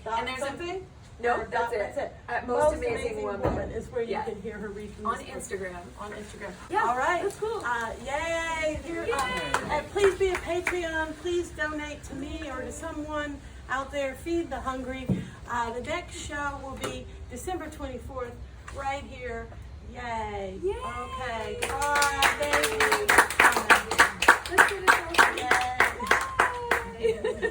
[SPEAKER 3] And there's
[SPEAKER 1] something?
[SPEAKER 3] Nope,
[SPEAKER 1] Or
[SPEAKER 3] that's
[SPEAKER 1] That's
[SPEAKER 3] it.
[SPEAKER 1] it.
[SPEAKER 3] At Most Amazing Woman.
[SPEAKER 1] is where you
[SPEAKER 3] Yeah.
[SPEAKER 1] can hear her read from
[SPEAKER 3] On
[SPEAKER 1] this book.
[SPEAKER 3] Instagram.
[SPEAKER 1] On Instagram.
[SPEAKER 3] Yeah,
[SPEAKER 1] All right.
[SPEAKER 3] that's cool.
[SPEAKER 1] Yay. And please be a Patreon. Please donate to me or to someone out there. Feed the hungry. The next show will be December 24th, right here. Yay.
[SPEAKER 3] Yay.
[SPEAKER 1] Okay. Bye, baby.
[SPEAKER 3] Let's get it.
[SPEAKER 1] Yay.